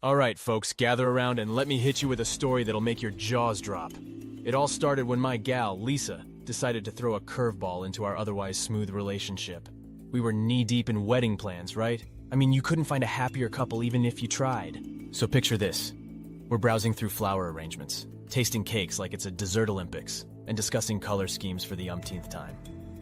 Alright, folks, gather around and let me hit you with a story that'll make your jaws drop. It all started when my gal, Lisa, decided to throw a curveball into our otherwise smooth relationship. We were knee-deep in wedding plans, right? I mean, you couldn't find a happier couple even if you tried. So picture this. We're browsing through flower arrangements, tasting cakes like it's a dessert Olympics, and discussing color schemes for the umpteenth time.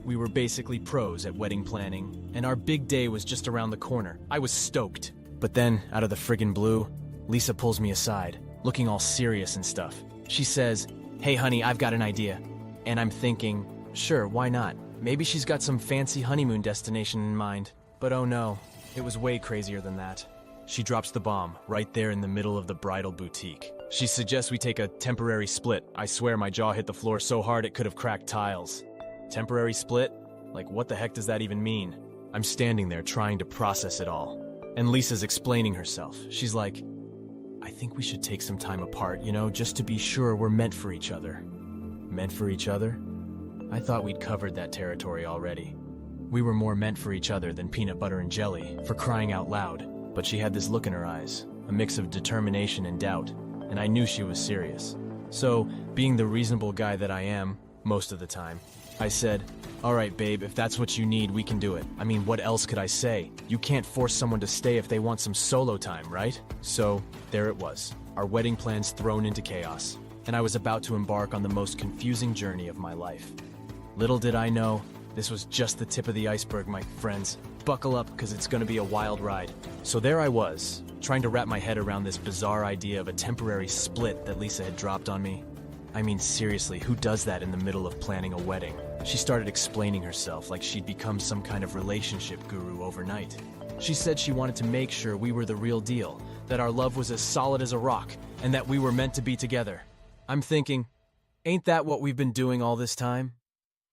We were basically pros at wedding planning, and our big day was just around the corner. I was stoked. But then, out of the friggin' blue, Lisa pulls me aside, looking all serious and stuff. She says, "Hey honey, I've got an idea." And I'm thinking, sure, why not? Maybe she's got some fancy honeymoon destination in mind. But oh no, it was way crazier than that. She drops the bomb, right there in the middle of the bridal boutique. She suggests we take a temporary split. I swear my jaw hit the floor so hard it could have cracked tiles. Temporary split? Like, what the heck does that even mean? I'm standing there trying to process it all. And Lisa's explaining herself. She's like, "I think we should take some time apart, just to be sure we're meant for each other." Meant for each other? I thought we'd covered that territory already. We were more meant for each other than peanut butter and jelly, for crying out loud. But she had this look in her eyes, a mix of determination and doubt, and I knew she was serious. So, being the reasonable guy that I am, most of the time, I said, "Alright babe, if that's what you need, we can do it. I mean, what else could I say? You can't force someone to stay if they want some solo time, right?" So, there it was. Our wedding plans thrown into chaos. And I was about to embark on the most confusing journey of my life. Little did I know, this was just the tip of the iceberg, my friends. Buckle up, because it's going to be a wild ride. So there I was, trying to wrap my head around this bizarre idea of a temporary split that Lisa had dropped on me. I mean, seriously, who does that in the middle of planning a wedding? She started explaining herself like she'd become some kind of relationship guru overnight. She said she wanted to make sure we were the real deal, that our love was as solid as a rock, and that we were meant to be together. I'm thinking, ain't that what we've been doing all this time?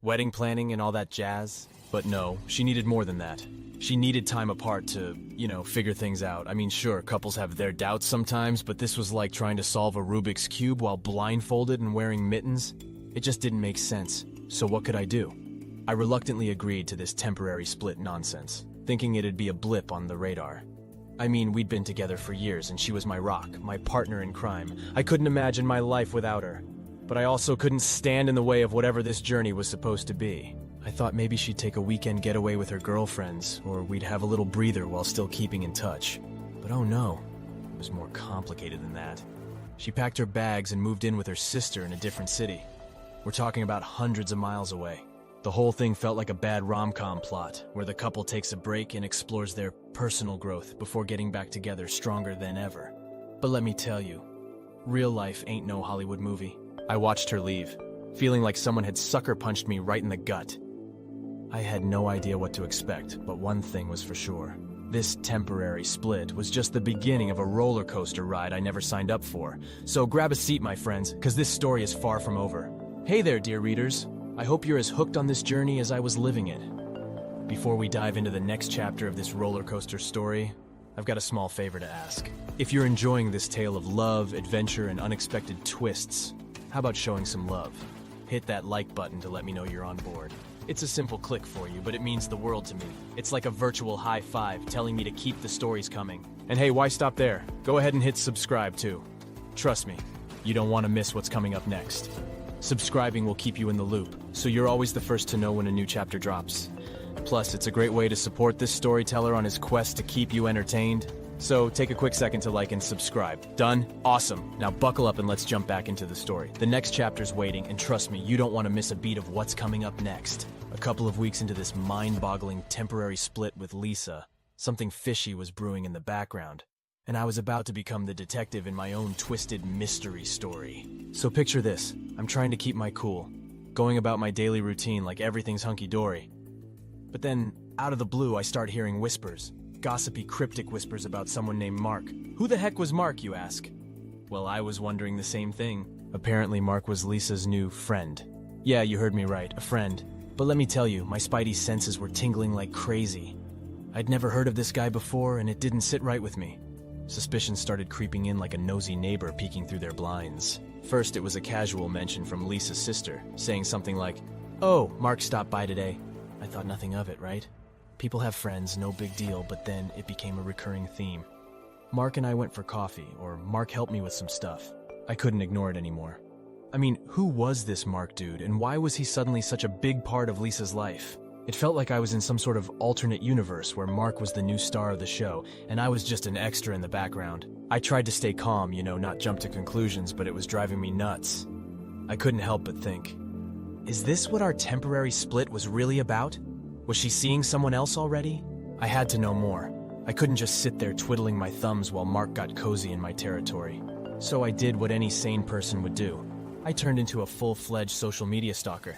Wedding planning and all that jazz? But no, she needed more than that. She needed time apart to, figure things out. I mean, sure, couples have their doubts sometimes, but this was like trying to solve a Rubik's Cube while blindfolded and wearing mittens. It just didn't make sense. So what could I do? I reluctantly agreed to this temporary split nonsense, thinking it'd be a blip on the radar. I mean, we'd been together for years and she was my rock, my partner in crime. I couldn't imagine my life without her. But I also couldn't stand in the way of whatever this journey was supposed to be. I thought maybe she'd take a weekend getaway with her girlfriends, or we'd have a little breather while still keeping in touch. But oh no, it was more complicated than that. She packed her bags and moved in with her sister in a different city. We're talking about hundreds of miles away. The whole thing felt like a bad rom-com plot, where the couple takes a break and explores their personal growth before getting back together stronger than ever. But let me tell you, real life ain't no Hollywood movie. I watched her leave, feeling like someone had sucker punched me right in the gut. I had no idea what to expect, but one thing was for sure. This temporary split was just the beginning of a roller coaster ride I never signed up for. So grab a seat, my friends, because this story is far from over. Hey there, dear readers. I hope you're as hooked on this journey as I was living it. Before we dive into the next chapter of this roller coaster story, I've got a small favor to ask. If you're enjoying this tale of love, adventure, and unexpected twists, how about showing some love? Hit that like button to let me know you're on board. It's a simple click for you, but it means the world to me. It's like a virtual high five telling me to keep the stories coming. And hey, why stop there? Go ahead and hit subscribe too. Trust me, you don't want to miss what's coming up next. Subscribing will keep you in the loop, so you're always the first to know when a new chapter drops. Plus, it's a great way to support this storyteller on his quest to keep you entertained. So take a quick second to like and subscribe. Done? Awesome. Now buckle up and let's jump back into the story. The next chapter's waiting, and trust me, you don't want to miss a beat of what's coming up next. A couple of weeks into this mind-boggling temporary split with Lisa, something fishy was brewing in the background, and I was about to become the detective in my own twisted mystery story. So picture this. I'm trying to keep my cool, going about my daily routine like everything's hunky-dory. But then, out of the blue, I start hearing whispers. Gossipy, cryptic whispers about someone named Mark. Who the heck was Mark, you ask? Well, I was wondering the same thing. Apparently, Mark was Lisa's new friend. Yeah, you heard me right, a friend. But let me tell you, my spidey senses were tingling like crazy. I'd never heard of this guy before, and it didn't sit right with me. Suspicion started creeping in like a nosy neighbor peeking through their blinds. First, it was a casual mention from Lisa's sister, saying something like, "Oh, Mark stopped by today." I thought nothing of it, right? People have friends, no big deal, but then it became a recurring theme. Mark and I went for coffee, or Mark helped me with some stuff. I couldn't ignore it anymore. I mean, who was this Mark dude, and why was he suddenly such a big part of Lisa's life? It felt like I was in some sort of alternate universe where Mark was the new star of the show, and I was just an extra in the background. I tried to stay calm, not jump to conclusions, but it was driving me nuts. I couldn't help but think, is this what our temporary split was really about? Was she seeing someone else already? I had to know more. I couldn't just sit there twiddling my thumbs while Mark got cozy in my territory. So I did what any sane person would do. I turned into a full-fledged social media stalker.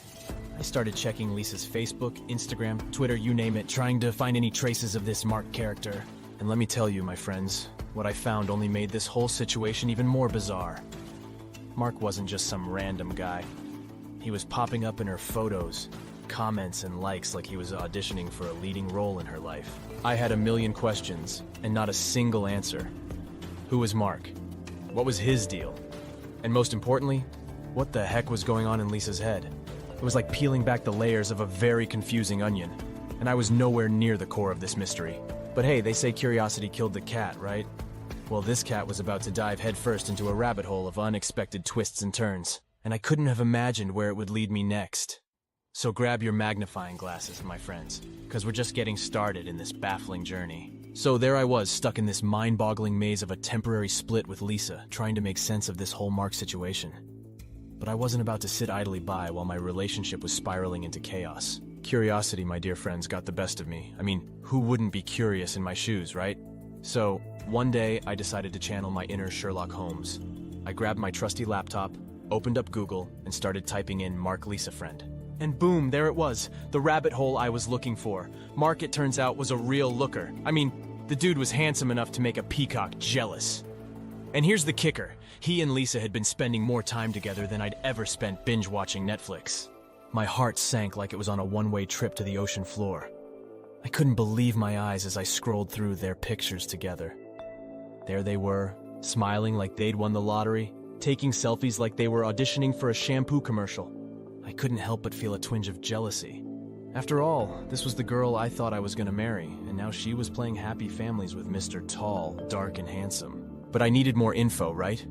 I started checking Lisa's Facebook, Instagram, Twitter, you name it, trying to find any traces of this Mark character. And let me tell you, my friends, what I found only made this whole situation even more bizarre. Mark wasn't just some random guy. He was popping up in her photos, comments, and likes like he was auditioning for a leading role in her life. I had a million questions, and not a single answer. Who was Mark? What was his deal? And most importantly, what the heck was going on in Lisa's head? It was like peeling back the layers of a very confusing onion, and I was nowhere near the core of this mystery. But hey, they say curiosity killed the cat, right? Well, this cat was about to dive headfirst into a rabbit hole of unexpected twists and turns, and I couldn't have imagined where it would lead me next. So grab your magnifying glasses, my friends, because we're just getting started in this baffling journey. So there I was, stuck in this mind-boggling maze of a temporary split with Lisa, trying to make sense of this whole Mark situation. But I wasn't about to sit idly by while my relationship was spiraling into chaos. Curiosity, my dear friends, got the best of me. I mean, who wouldn't be curious in my shoes, right? So, one day, I decided to channel my inner Sherlock Holmes. I grabbed my trusty laptop, opened up Google, and started typing in Mark Lisa friend. And boom, there it was, the rabbit hole I was looking for. Mark, it turns out, was a real looker. I mean, the dude was handsome enough to make a peacock jealous. And here's the kicker. He and Lisa had been spending more time together than I'd ever spent binge-watching Netflix. My heart sank like it was on a one-way trip to the ocean floor. I couldn't believe my eyes as I scrolled through their pictures together. There they were, smiling like they'd won the lottery, taking selfies like they were auditioning for a shampoo commercial. I couldn't help but feel a twinge of jealousy. After all, this was the girl I thought I was gonna marry, and now she was playing happy families with Mr. Tall, dark, and handsome. But I needed more info, right?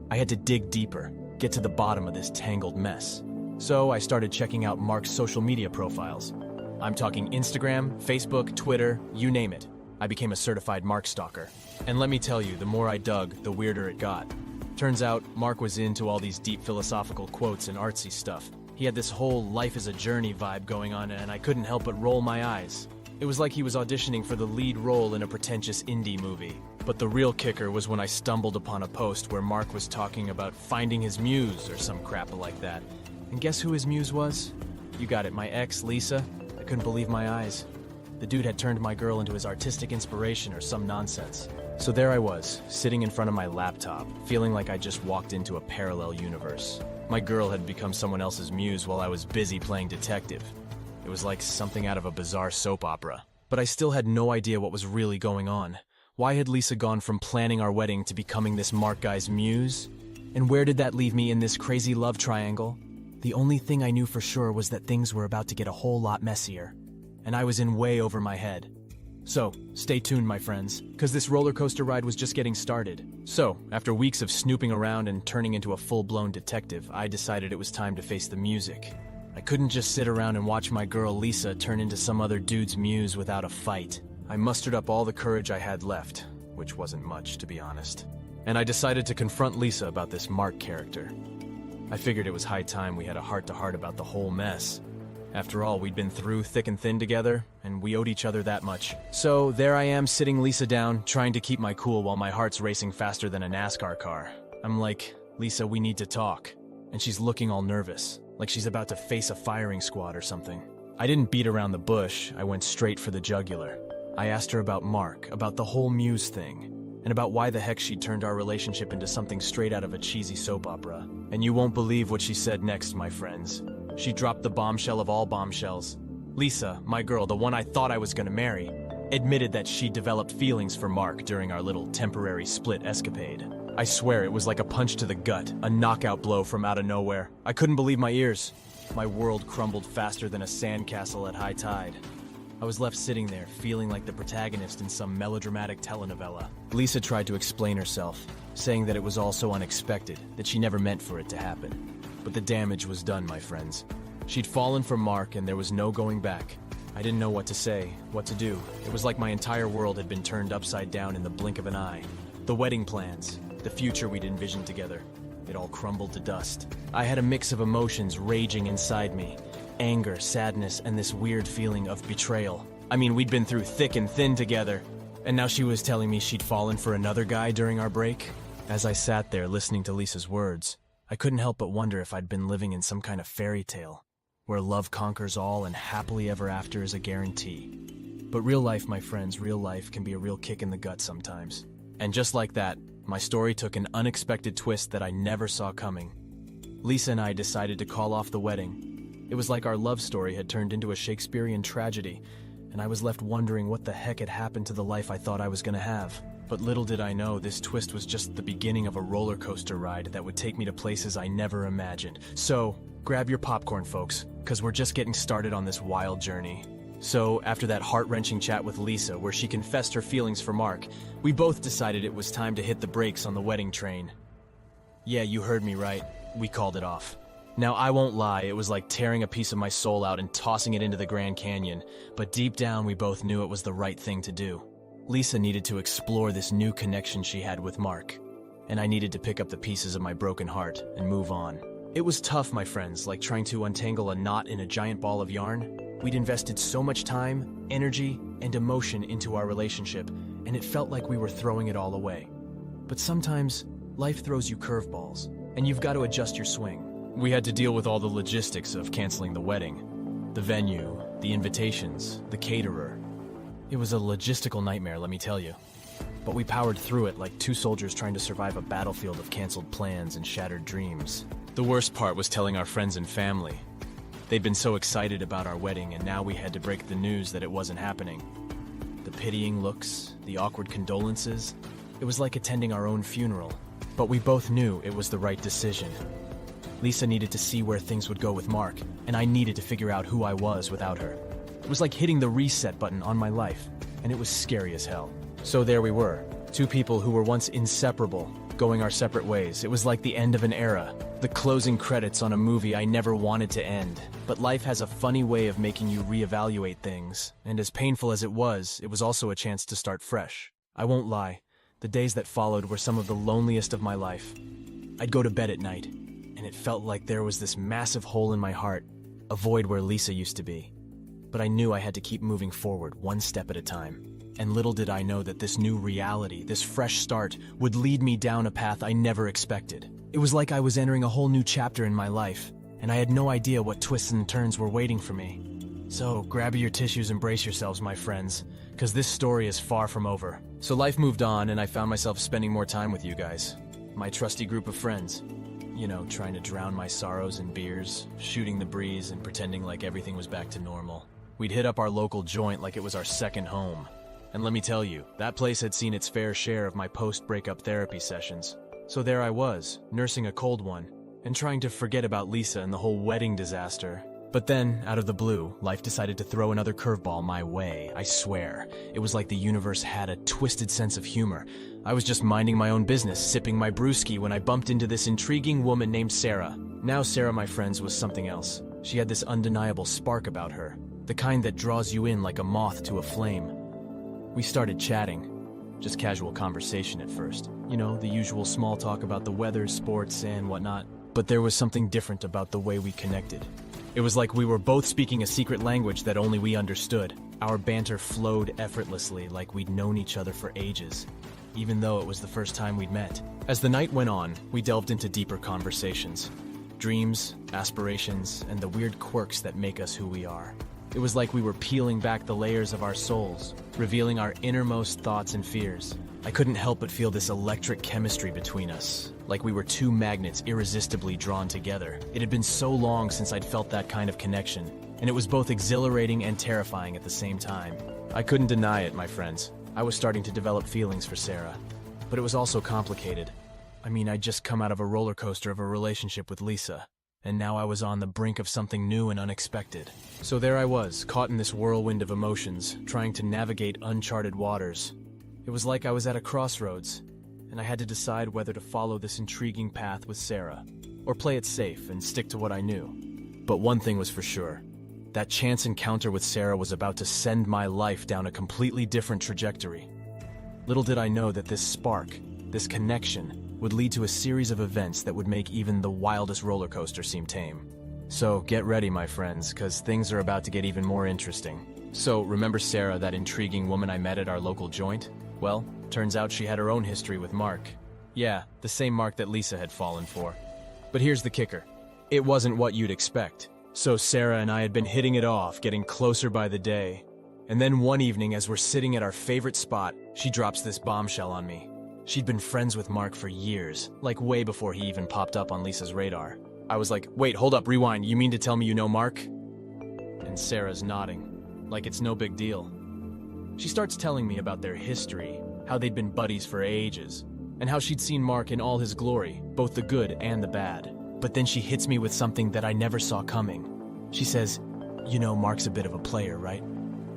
I had to dig deeper, get to the bottom of this tangled mess. So I started checking out Mark's social media profiles. I'm talking Instagram, Facebook, Twitter, you name it. I became a certified Mark stalker. And let me tell you, the more I dug, the weirder it got. Turns out, Mark was into all these deep philosophical quotes and artsy stuff. He had this whole life is a journey vibe going on, and I couldn't help but roll my eyes. It was like he was auditioning for the lead role in a pretentious indie movie. But the real kicker was when I stumbled upon a post where Mark was talking about finding his muse or some crap like that. And guess who his muse was? You got it, my ex, Lisa. I couldn't believe my eyes. The dude had turned my girl into his artistic inspiration or some nonsense. So there I was, sitting in front of my laptop, feeling like I just walked into a parallel universe. My girl had become someone else's muse while I was busy playing detective. It was like something out of a bizarre soap opera. But I still had no idea what was really going on. Why had Lisa gone from planning our wedding to becoming this Mark guy's muse? And where did that leave me in this crazy love triangle? The only thing I knew for sure was that things were about to get a whole lot messier. And I was in way over my head. So, stay tuned, my friends, because this roller coaster ride was just getting started. So, after weeks of snooping around and turning into a full-blown detective, I decided it was time to face the music. I couldn't just sit around and watch my girl Lisa turn into some other dude's muse without a fight. I mustered up all the courage I had left, which wasn't much, to be honest. And I decided to confront Lisa about this Mark character. I figured it was high time we had a heart-to-heart about the whole mess. After all, we'd been through thick and thin together, and we owed each other that much. So there I am, sitting Lisa down, trying to keep my cool while my heart's racing faster than a NASCAR car. I'm like, Lisa, we need to talk. And she's looking all nervous, like she's about to face a firing squad or something. I didn't beat around the bush, I went straight for the jugular. I asked her about Mark, about the whole muse thing, and about why the heck she'd turned our relationship into something straight out of a cheesy soap opera. And you won't believe what she said next, my friends. She dropped the bombshell of all bombshells. Lisa, my girl, the one I thought I was gonna marry, admitted that she developed feelings for Mark during our little temporary split escapade. I swear it was like a punch to the gut, a knockout blow from out of nowhere. I couldn't believe my ears. My world crumbled faster than a sandcastle at high tide. I was left sitting there, feeling like the protagonist in some melodramatic telenovela. Lisa tried to explain herself, saying that it was all so unexpected, that she never meant for it to happen. But the damage was done, my friends. She'd fallen for Mark and there was no going back. I didn't know what to say, what to do. It was like my entire world had been turned upside down in the blink of an eye. The wedding plans, the future we'd envisioned together, it all crumbled to dust. I had a mix of emotions raging inside me. Anger, sadness, and this weird feeling of betrayal. I mean, we'd been through thick and thin together, and now she was telling me she'd fallen for another guy during our break. As I sat there listening to Lisa's words, I couldn't help but wonder if I'd been living in some kind of fairy tale, where love conquers all and happily ever after is a guarantee. But real life, my friends, real life can be a real kick in the gut sometimes. And just like that, my story took an unexpected twist that I never saw coming. Lisa and I decided to call off the wedding. It was like our love story had turned into a Shakespearean tragedy, and I was left wondering what the heck had happened to the life I thought I was gonna have. But little did I know, this twist was just the beginning of a roller coaster ride that would take me to places I never imagined. So, grab your popcorn, folks, because we're just getting started on this wild journey. So, after that heart-wrenching chat with Lisa, where she confessed her feelings for Mark, we both decided it was time to hit the brakes on the wedding train. Yeah, you heard me right. We called it off. Now, I won't lie, it was like tearing a piece of my soul out and tossing it into the Grand Canyon, but deep down we both knew it was the right thing to do. Lisa needed to explore this new connection she had with Mark, and I needed to pick up the pieces of my broken heart and move on. It was tough, my friends, like trying to untangle a knot in a giant ball of yarn. We'd invested so much time, energy, and emotion into our relationship, and it felt like we were throwing it all away. But sometimes, life throws you curveballs, and you've got to adjust your swing. We had to deal with all the logistics of canceling the wedding. The venue, the invitations, the caterer. It was a logistical nightmare, let me tell you. But we powered through it like two soldiers trying to survive a battlefield of canceled plans and shattered dreams. The worst part was telling our friends and family. They'd been so excited about our wedding, and now we had to break the news that it wasn't happening. The pitying looks, the awkward condolences. It was like attending our own funeral. But we both knew it was the right decision. Lisa needed to see where things would go with Mark, and I needed to figure out who I was without her. It was like hitting the reset button on my life, and it was scary as hell. So there we were, two people who were once inseparable, going our separate ways. It was like the end of an era, the closing credits on a movie I never wanted to end. But life has a funny way of making you reevaluate things, and as painful as it was also a chance to start fresh. I won't lie, the days that followed were some of the loneliest of my life. I'd go to bed at night, and it felt like there was this massive hole in my heart, a void where Lisa used to be. But I knew I had to keep moving forward, one step at a time. And little did I know that this new reality, this fresh start, would lead me down a path I never expected. It was like I was entering a whole new chapter in my life, and I had no idea what twists and turns were waiting for me. So grab your tissues and brace yourselves, my friends, because this story is far from over. So life moved on, and I found myself spending more time with you guys, my trusty group of friends. You know, trying to drown my sorrows in beers, shooting the breeze, and pretending like everything was back to normal. We'd hit up our local joint like it was our second home. And let me tell you, that place had seen its fair share of my post-breakup therapy sessions. So there I was, nursing a cold one, and trying to forget about Lisa and the whole wedding disaster. But then, out of the blue, life decided to throw another curveball my way, I swear. It was like the universe had a twisted sense of humor. I was just minding my own business, sipping my brewski, when I bumped into this intriguing woman named Sarah. Now Sarah, my friends, was something else. She had this undeniable spark about her, the kind that draws you in like a moth to a flame. We started chatting, just casual conversation at first. You know, the usual small talk about the weather, sports, and whatnot. But there was something different about the way we connected. It was like we were both speaking a secret language that only we understood. Our banter flowed effortlessly, like we'd known each other for ages, even though it was the first time we'd met. As the night went on, we delved into deeper conversations. Dreams, aspirations, and the weird quirks that make us who we are. It was like we were peeling back the layers of our souls, revealing our innermost thoughts and fears. I couldn't help but feel this electric chemistry between us, like we were two magnets irresistibly drawn together. It had been so long since I'd felt that kind of connection, and it was both exhilarating and terrifying at the same time. I couldn't deny it, my friends. I was starting to develop feelings for Sarah, but it was also complicated. I mean, I'd just come out of a roller coaster of a relationship with Lisa, and now I was on the brink of something new and unexpected. So there I was, caught in this whirlwind of emotions, trying to navigate uncharted waters. It was like I was at a crossroads, and I had to decide whether to follow this intriguing path with Sarah, or play it safe and stick to what I knew. But one thing was for sure. That chance encounter with Sarah was about to send my life down a completely different trajectory. Little did I know that this spark, this connection, would lead to a series of events that would make even the wildest roller coaster seem tame. So get ready, my friends, because things are about to get even more interesting. So remember Sarah, that intriguing woman I met at our local joint? Well, turns out she had her own history with Mark. Yeah, the same Mark that Lisa had fallen for. But here's the kicker. It wasn't what you'd expect. So Sarah and I had been hitting it off, getting closer by the day. And then one evening, as we're sitting at our favorite spot, she drops this bombshell on me. She'd been friends with Mark for years, like way before he even popped up on Lisa's radar. I was like, wait, hold up, rewind, you mean to tell me you know Mark? And Sarah's nodding, like it's no big deal. She starts telling me about their history, how they'd been buddies for ages, and how she'd seen Mark in all his glory, both the good and the bad. But then she hits me with something that I never saw coming. She says, you know Mark's a bit of a player, right?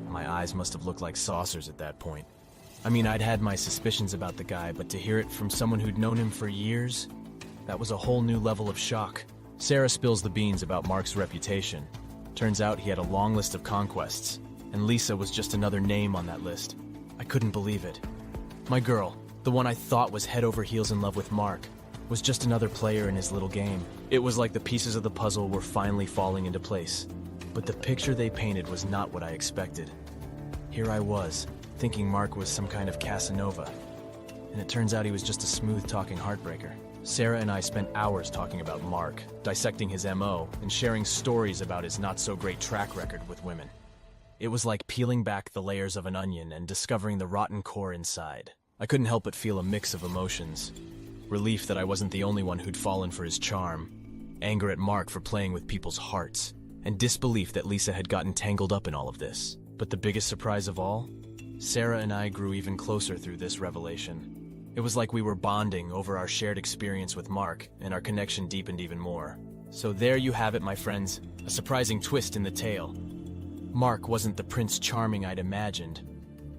My eyes must have looked like saucers at that point. I mean, I'd had my suspicions about the guy, but to hear it from someone who'd known him for years, that was a whole new level of shock. Sarah spills the beans about Mark's reputation. Turns out he had a long list of conquests, and Lisa was just another name on that list. I couldn't believe it. My girl, the one I thought was head over heels in love with Mark, was just another player in his little game. It was like the pieces of the puzzle were finally falling into place. But the picture they painted was not what I expected. Here I was, thinking Mark was some kind of Casanova. And it turns out he was just a smooth-talking heartbreaker. Sarah and I spent hours talking about Mark, dissecting his MO, and sharing stories about his not-so-great track record with women. It was like peeling back the layers of an onion and discovering the rotten core inside. I couldn't help but feel a mix of emotions. Relief that I wasn't the only one who'd fallen for his charm, anger at Mark for playing with people's hearts, and disbelief that Lisa had gotten tangled up in all of this. But the biggest surprise of all? Sarah and I grew even closer through this revelation. It was like we were bonding over our shared experience with Mark, and our connection deepened even more. So there you have it, my friends, a surprising twist in the tale. Mark wasn't the Prince Charming I'd imagined,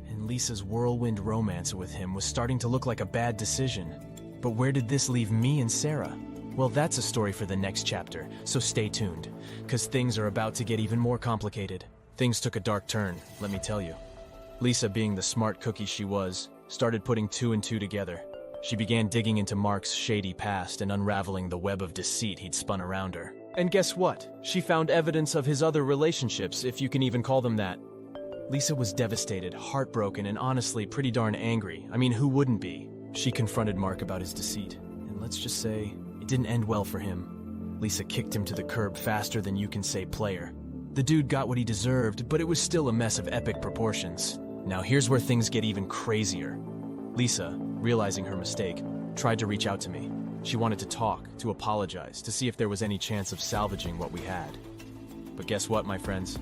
and Lisa's whirlwind romance with him was starting to look like a bad decision. But where did this leave me and Sarah? Well, that's a story for the next chapter, so stay tuned, because things are about to get even more complicated. Things took a dark turn, let me tell you. Lisa, being the smart cookie she was, started putting two and two together. She began digging into Mark's shady past and unraveling the web of deceit he'd spun around her. And guess what? She found evidence of his other relationships, if you can even call them that. Lisa was devastated, heartbroken, and honestly pretty darn angry. I mean, who wouldn't be? She confronted Mark about his deceit, and let's just say, it didn't end well for him. Lisa kicked him to the curb faster than you can say player. The dude got what he deserved, but it was still a mess of epic proportions. Now here's where things get even crazier. Lisa, realizing her mistake, tried to reach out to me. She wanted to talk, to apologize, to see if there was any chance of salvaging what we had. But guess what, my friends?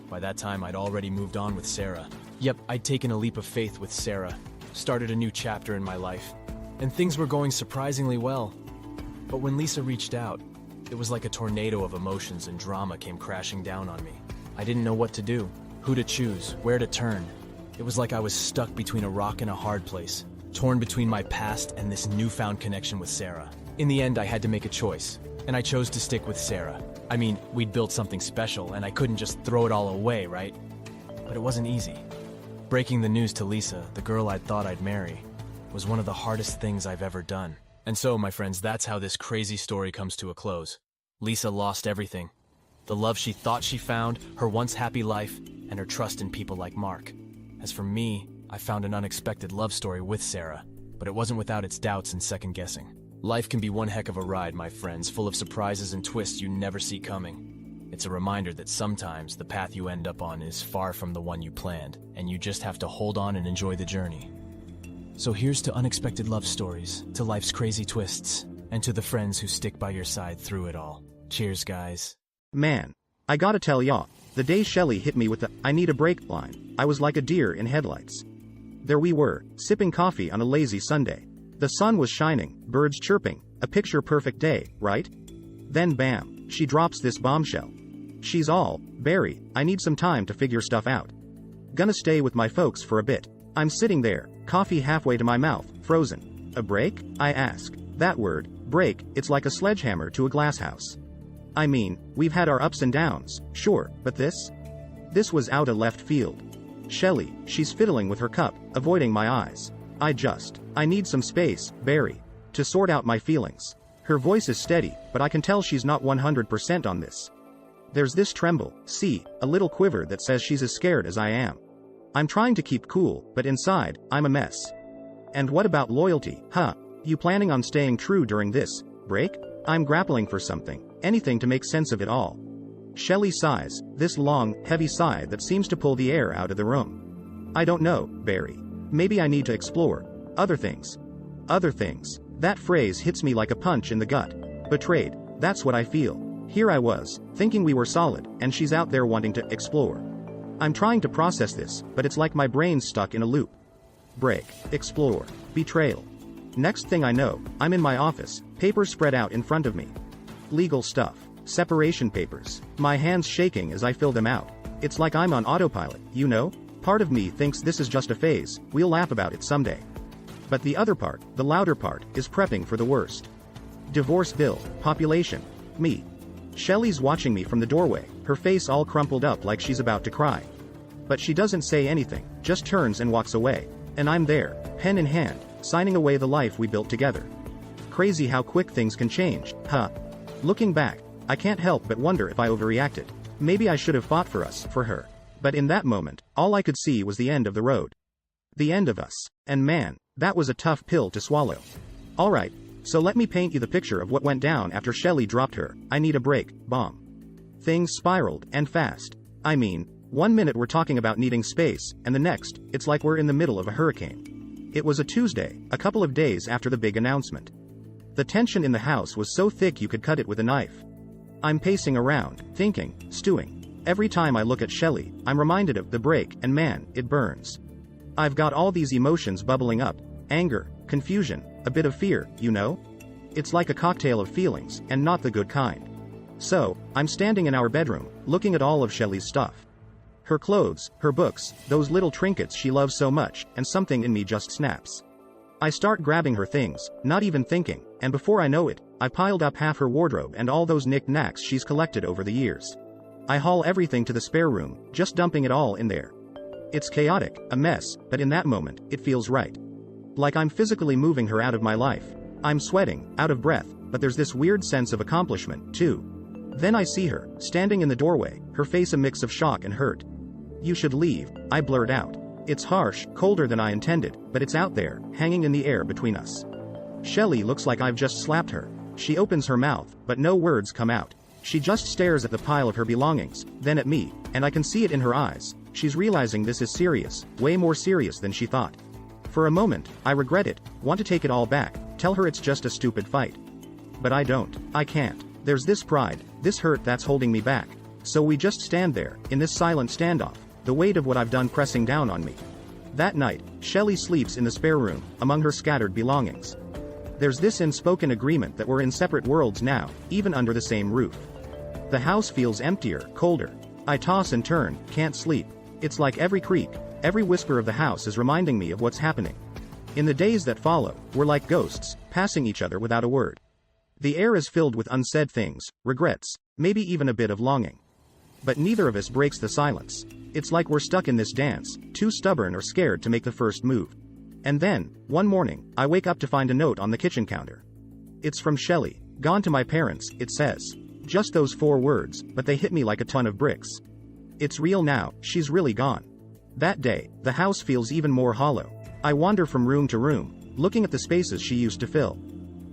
By that time, I'd already moved on with Sarah. Yep, I'd taken a leap of faith with Sarah, started a new chapter in my life, and things were going surprisingly well. But when Lisa reached out, it was like a tornado of emotions and drama came crashing down on me. I didn't know what to do, who to choose, where to turn. It was like I was stuck between a rock and a hard place, torn between my past and this newfound connection with Sarah. In the end, I had to make a choice, and I chose to stick with Sarah. I mean, we'd built something special, and I couldn't just throw it all away, right? But it wasn't easy. Breaking the news to Lisa, the girl I'd thought I'd marry, was one of the hardest things I've ever done. And so, my friends, that's how this crazy story comes to a close. Lisa lost everything. The love she thought she found, her once happy life, and her trust in people like Mark. As for me, I found an unexpected love story with Sarah, but it wasn't without its doubts and second-guessing. Life can be one heck of a ride, my friends, full of surprises and twists you never see coming. It's a reminder that sometimes the path you end up on is far from the one you planned, and you just have to hold on and enjoy the journey. So here's to unexpected love stories, to life's crazy twists, and to the friends who stick by your side through it all. Cheers, guys. Man, I gotta tell y'all, the day Shelly hit me with the "I need a break" line, I was like a deer in headlights. There we were, sipping coffee on a lazy Sunday. The sun was shining, birds chirping, a picture-perfect day, right? Then bam. she drops this bombshell. She's all, "Barry, I need some time to figure stuff out. Gonna stay with my folks for a bit." I'm sitting there, coffee halfway to my mouth, frozen. "A break?" I ask. That word, break, it's like a sledgehammer to a glass house. I mean, we've had our ups and downs, sure, but this? This was out of left field. Shelley, she's fiddling with her cup, avoiding my eyes. I need some space, Barry, to sort out my feelings. Her voice is steady, but I can tell she's not 100% on this. There's this tremble, a little quiver that says she's as scared as I am. I'm trying to keep cool, but inside, I'm a mess. "And what about loyalty, huh? You planning on staying true during this break?" I'm grappling for something, anything to make sense of it all. Shelley sighs, this long, heavy sigh that seems to pull the air out of the room. "I don't know, Barry. Maybe I need to explore other things." Other things. That phrase hits me like a punch in the gut. Betrayed. That's what I feel. Here I was, thinking we were solid, and she's out there wanting to explore. I'm trying to process this, but it's like my brain's stuck in a loop. Break. Explore. Betrayal. Next thing I know, I'm in my office, papers spread out in front of me. Legal stuff. Separation papers. My hands shaking as I fill them out. It's like I'm on autopilot, you know? Part of me thinks this is just a phase, we'll laugh about it someday. But the other part, the louder part, is prepping for the worst. Divorce bill, population, me. Shelley's watching me from the doorway, her face all crumpled up like she's about to cry. But she doesn't say anything, just turns and walks away. And I'm there, pen in hand, signing away the life we built together. Crazy how quick things can change, huh? Looking back, I can't help but wonder if I overreacted. Maybe I should have fought for us, for her. But in that moment, all I could see was the end of the road. The end of us. And man, that was a tough pill to swallow. Alright, so let me paint you the picture of what went down after Shelley dropped her "I need a break" bomb. Things spiraled, and fast. I mean, one minute we're talking about needing space, and the next, it's like we're in the middle of a hurricane. It was a Tuesday, a couple of days after the big announcement. The tension in the house was so thick you could cut it with a knife. I'm pacing around, thinking, stewing. Every time I look at Shelley, I'm reminded of the break, and man, it burns. I've got all these emotions bubbling up. Anger, confusion, a bit of fear, you know? It's like a cocktail of feelings, and not the good kind. So, I'm standing in our bedroom, looking at all of Shelley's stuff. Her clothes, her books, those little trinkets she loves so much, and something in me just snaps. I start grabbing her things, not even thinking, and before I know it, I piled up half her wardrobe and all those knick-knacks she's collected over the years. I haul everything to the spare room, just dumping it all in there. It's chaotic, a mess, but in that moment, it feels right. Like I'm physically moving her out of my life. I'm sweating, out of breath, but there's this weird sense of accomplishment, too. Then I see her, standing in the doorway, her face a mix of shock and hurt. "You should leave," I blurt out. It's harsh, colder than I intended, but it's out there, hanging in the air between us. Shelley looks like I've just slapped her. She opens her mouth, but no words come out. She just stares at the pile of her belongings, then at me, and I can see it in her eyes. She's realizing this is serious, way more serious than she thought. For a moment, I regret it, want to take it all back, tell her it's just a stupid fight. But I don't. I can't. There's this pride, this hurt that's holding me back. So we just stand there, in this silent standoff, the weight of what I've done pressing down on me. That night, Shelley sleeps in the spare room, among her scattered belongings. There's this unspoken agreement that we're in separate worlds now, even under the same roof. The house feels emptier, colder. I toss and turn, can't sleep. It's like every creak, every whisper of the house is reminding me of what's happening. In the days that follow, we're like ghosts, passing each other without a word. The air is filled with unsaid things, regrets, maybe even a bit of longing. But neither of us breaks the silence. It's like we're stuck in this dance, too stubborn or scared to make the first move. And then, one morning, I wake up to find a note on the kitchen counter. It's from Shelley. "Gone to my parents," it says. Just those 4 words, but they hit me like a ton of bricks. It's real now, she's really gone. That day, the house feels even more hollow. I wander from room to room, looking at the spaces she used to fill.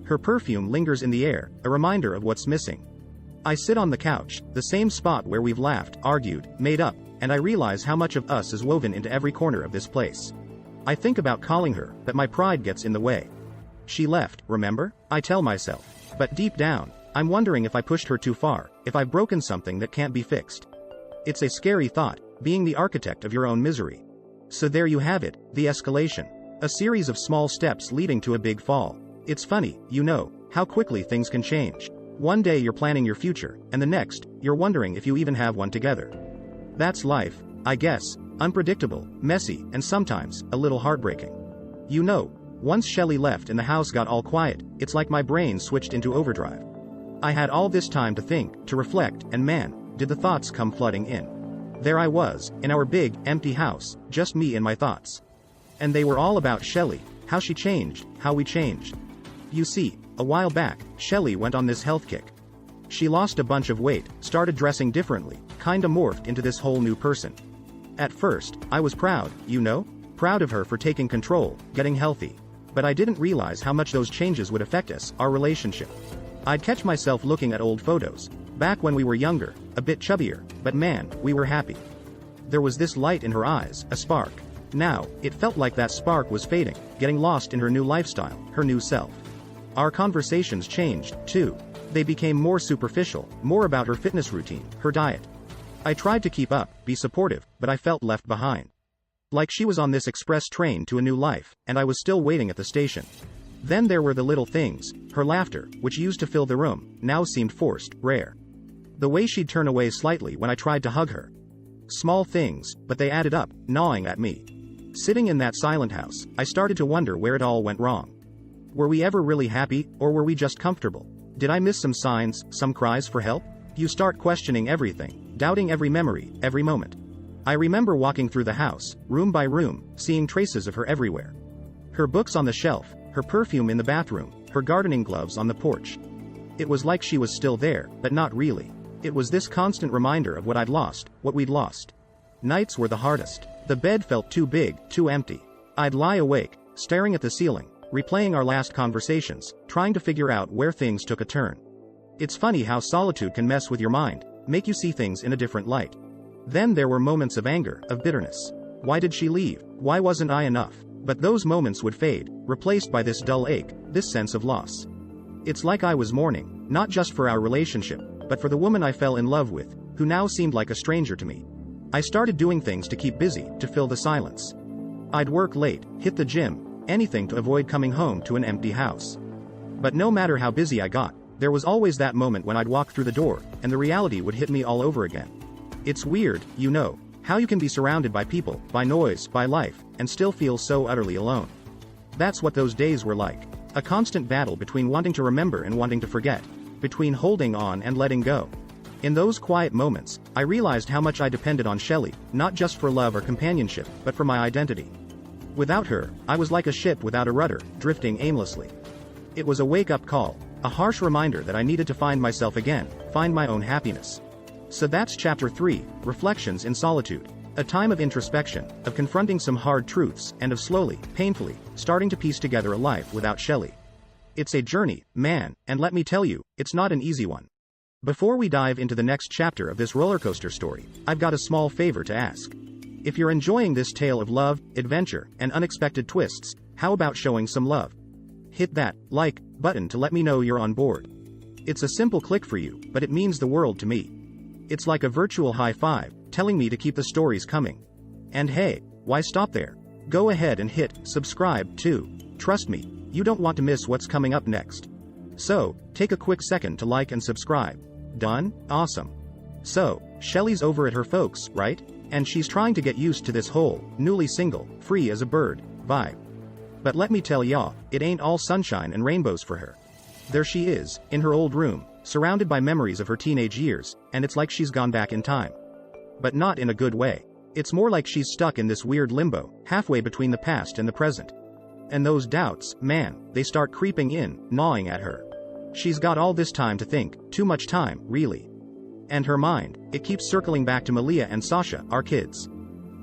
Her perfume lingers in the air, a reminder of what's missing. I sit on the couch, the same spot where we've laughed, argued, made up, and I realize how much of us is woven into every corner of this place. I think about calling her, but my pride gets in the way. She left, remember? I tell myself. But deep down, I'm wondering if I pushed her too far, if I've broken something that can't be fixed. It's a scary thought, being the architect of your own misery. So there you have it, the escalation. A series of small steps leading to a big fall. It's funny, you know, how quickly things can change. One day you're planning your future, and the next, you're wondering if you even have one together. That's life, I guess, unpredictable, messy, and sometimes, a little heartbreaking. You know, once Shelley left and the house got all quiet, it's like my brain switched into overdrive. I had all this time to think, to reflect, and man, did the thoughts come flooding in. There I was, in our big, empty house, just me and my thoughts. And they were all about Shelley, how she changed, how we changed. You see, a while back, Shelley went on this health kick. She lost a bunch of weight, started dressing differently, kinda morphed into this whole new person. At first, I was proud, you know? Proud of her for taking control, getting healthy. But I didn't realize how much those changes would affect us, our relationship. I'd catch myself looking at old photos, back when we were younger, a bit chubbier, but man, we were happy. There was this light in her eyes, a spark. Now, it felt like that spark was fading, getting lost in her new lifestyle, her new self. Our conversations changed, too. They became more superficial, more about her fitness routine, her diet. I tried to keep up, be supportive, but I felt left behind. Like she was on this express train to a new life, and I was still waiting at the station. Then there were the little things, her laughter, which used to fill the room, now seemed forced, rare. The way she'd turn away slightly when I tried to hug her. Small things, but they added up, gnawing at me. Sitting in that silent house, I started to wonder where it all went wrong. Were we ever really happy, or were we just comfortable? Did I miss some signs, some cries for help? You start questioning everything, doubting every memory, every moment. I remember walking through the house, room by room, seeing traces of her everywhere. Her books on the shelf, her perfume in the bathroom, her gardening gloves on the porch. It was like she was still there, but not really. It was this constant reminder of what I'd lost, what we'd lost. Nights were the hardest. The bed felt too big, too empty. I'd lie awake, staring at the ceiling, replaying our last conversations, trying to figure out where things took a turn. It's funny how solitude can mess with your mind, make you see things in a different light. Then there were moments of anger, of bitterness. Why did she leave? Why wasn't I enough? But those moments would fade, replaced by this dull ache, this sense of loss. It's like I was mourning, not just for our relationship, but for the woman I fell in love with, who now seemed like a stranger to me. I started doing things to keep busy, to fill the silence. I'd work late, hit the gym, anything to avoid coming home to an empty house. But no matter how busy I got, there was always that moment when I'd walk through the door, and the reality would hit me all over again. It's weird, you know, how you can be surrounded by people, by noise, by life, and still feel so utterly alone. That's what those days were like. A constant battle between wanting to remember and wanting to forget, between holding on and letting go. In those quiet moments, I realized how much I depended on Shelley, not just for love or companionship, but for my identity. Without her, I was like a ship without a rudder, drifting aimlessly. It was a wake-up call, a harsh reminder that I needed to find myself again, find my own happiness. So that's Chapter 3, Reflections in Solitude. A time of introspection, of confronting some hard truths, and of slowly, painfully, starting to piece together a life without Shelley. It's a journey, man, and let me tell you, it's not an easy one. Before we dive into the next chapter of this rollercoaster story, I've got a small favor to ask. If you're enjoying this tale of love, adventure, and unexpected twists, how about showing some love? Hit that like button to let me know you're on board. It's a simple click for you, but it means the world to me. It's like a virtual high five, telling me to keep the stories coming. And hey, why stop there? Go ahead and hit subscribe too. Trust me, you don't want to miss what's coming up next. So, take a quick second to like and subscribe. Done? Awesome. So, Shelley's over at her folks, right? And she's trying to get used to this whole, newly single, free as a bird, vibe. But let me tell y'all, it ain't all sunshine and rainbows for her. There she is, in her old room, surrounded by memories of her teenage years, and it's like she's gone back in time. But not in a good way. It's more like she's stuck in this weird limbo, halfway between the past and the present. And those doubts, man, they start creeping in, gnawing at her. She's got all this time to think, too much time, really. And her mind, it keeps circling back to Malia and Sasha, our kids.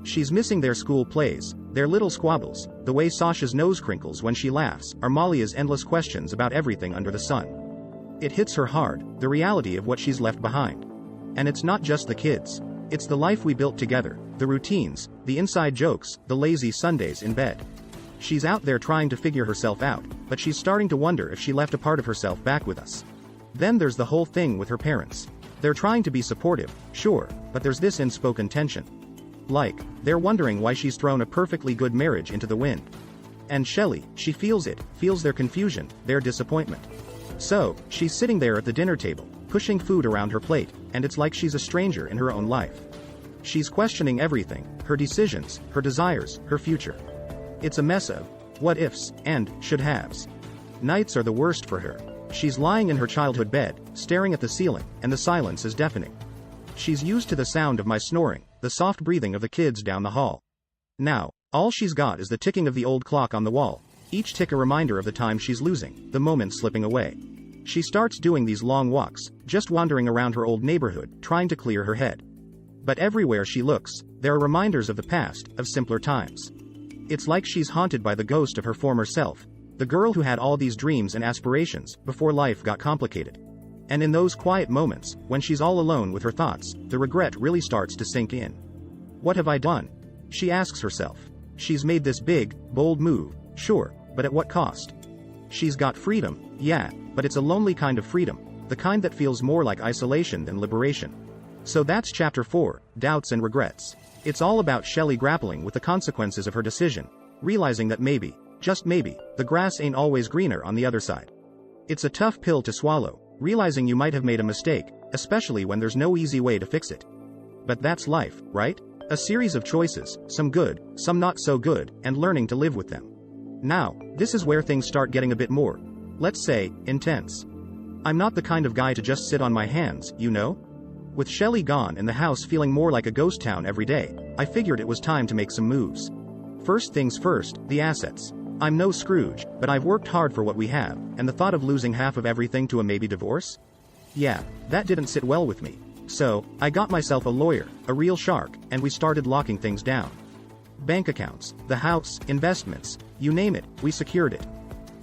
She's missing their school plays, their little squabbles, the way Sasha's nose crinkles when she laughs, or Malia's endless questions about everything under the sun. It hits her hard, the reality of what she's left behind. And it's not just the kids. It's the life we built together, the routines, the inside jokes, the lazy Sundays in bed. She's out there trying to figure herself out, but she's starting to wonder if she left a part of herself back with us. Then there's the whole thing with her parents. They're trying to be supportive, sure, but there's this unspoken tension. Like, they're wondering why she's thrown a perfectly good marriage into the wind. And Shelley, she feels it, feels their confusion, their disappointment. So, she's sitting there at the dinner table, pushing food around her plate, and it's like she's a stranger in her own life. She's questioning everything, her decisions, her desires, her future. It's a mess of what ifs and should-haves. Nights are the worst for her. She's lying in her childhood bed, staring at the ceiling, and the silence is deafening. She's used to the sound of my snoring, the soft breathing of the kids down the hall. Now, all she's got is the ticking of the old clock on the wall, each tick a reminder of the time she's losing, the moment slipping away. She starts doing these long walks, just wandering around her old neighborhood, trying to clear her head. But everywhere she looks, there are reminders of the past, of simpler times. It's like she's haunted by the ghost of her former self, the girl who had all these dreams and aspirations, before life got complicated. And in those quiet moments, when she's all alone with her thoughts, the regret really starts to sink in. What have I done? She asks herself. She's made this big, bold move, sure, but at what cost? She's got freedom, yeah, but it's a lonely kind of freedom, the kind that feels more like isolation than liberation. So that's chapter 4, Doubts and Regrets. It's all about Shelley grappling with the consequences of her decision, realizing that maybe, just maybe, the grass ain't always greener on the other side. It's a tough pill to swallow, realizing you might have made a mistake, especially when there's no easy way to fix it. But that's life, right? A series of choices, some good, some not so good, and learning to live with them. Now, this is where things start getting a bit more, let's say, intense. I'm not the kind of guy to just sit on my hands, you know? With Shelley gone and the house feeling more like a ghost town every day, I figured it was time to make some moves. First things first, the assets. I'm no Scrooge, but I've worked hard for what we have, and the thought of losing half of everything to a maybe divorce? Yeah, that didn't sit well with me. So, I got myself a lawyer, a real shark, and we started locking things down. Bank accounts, the house, investments, you name it, we secured it.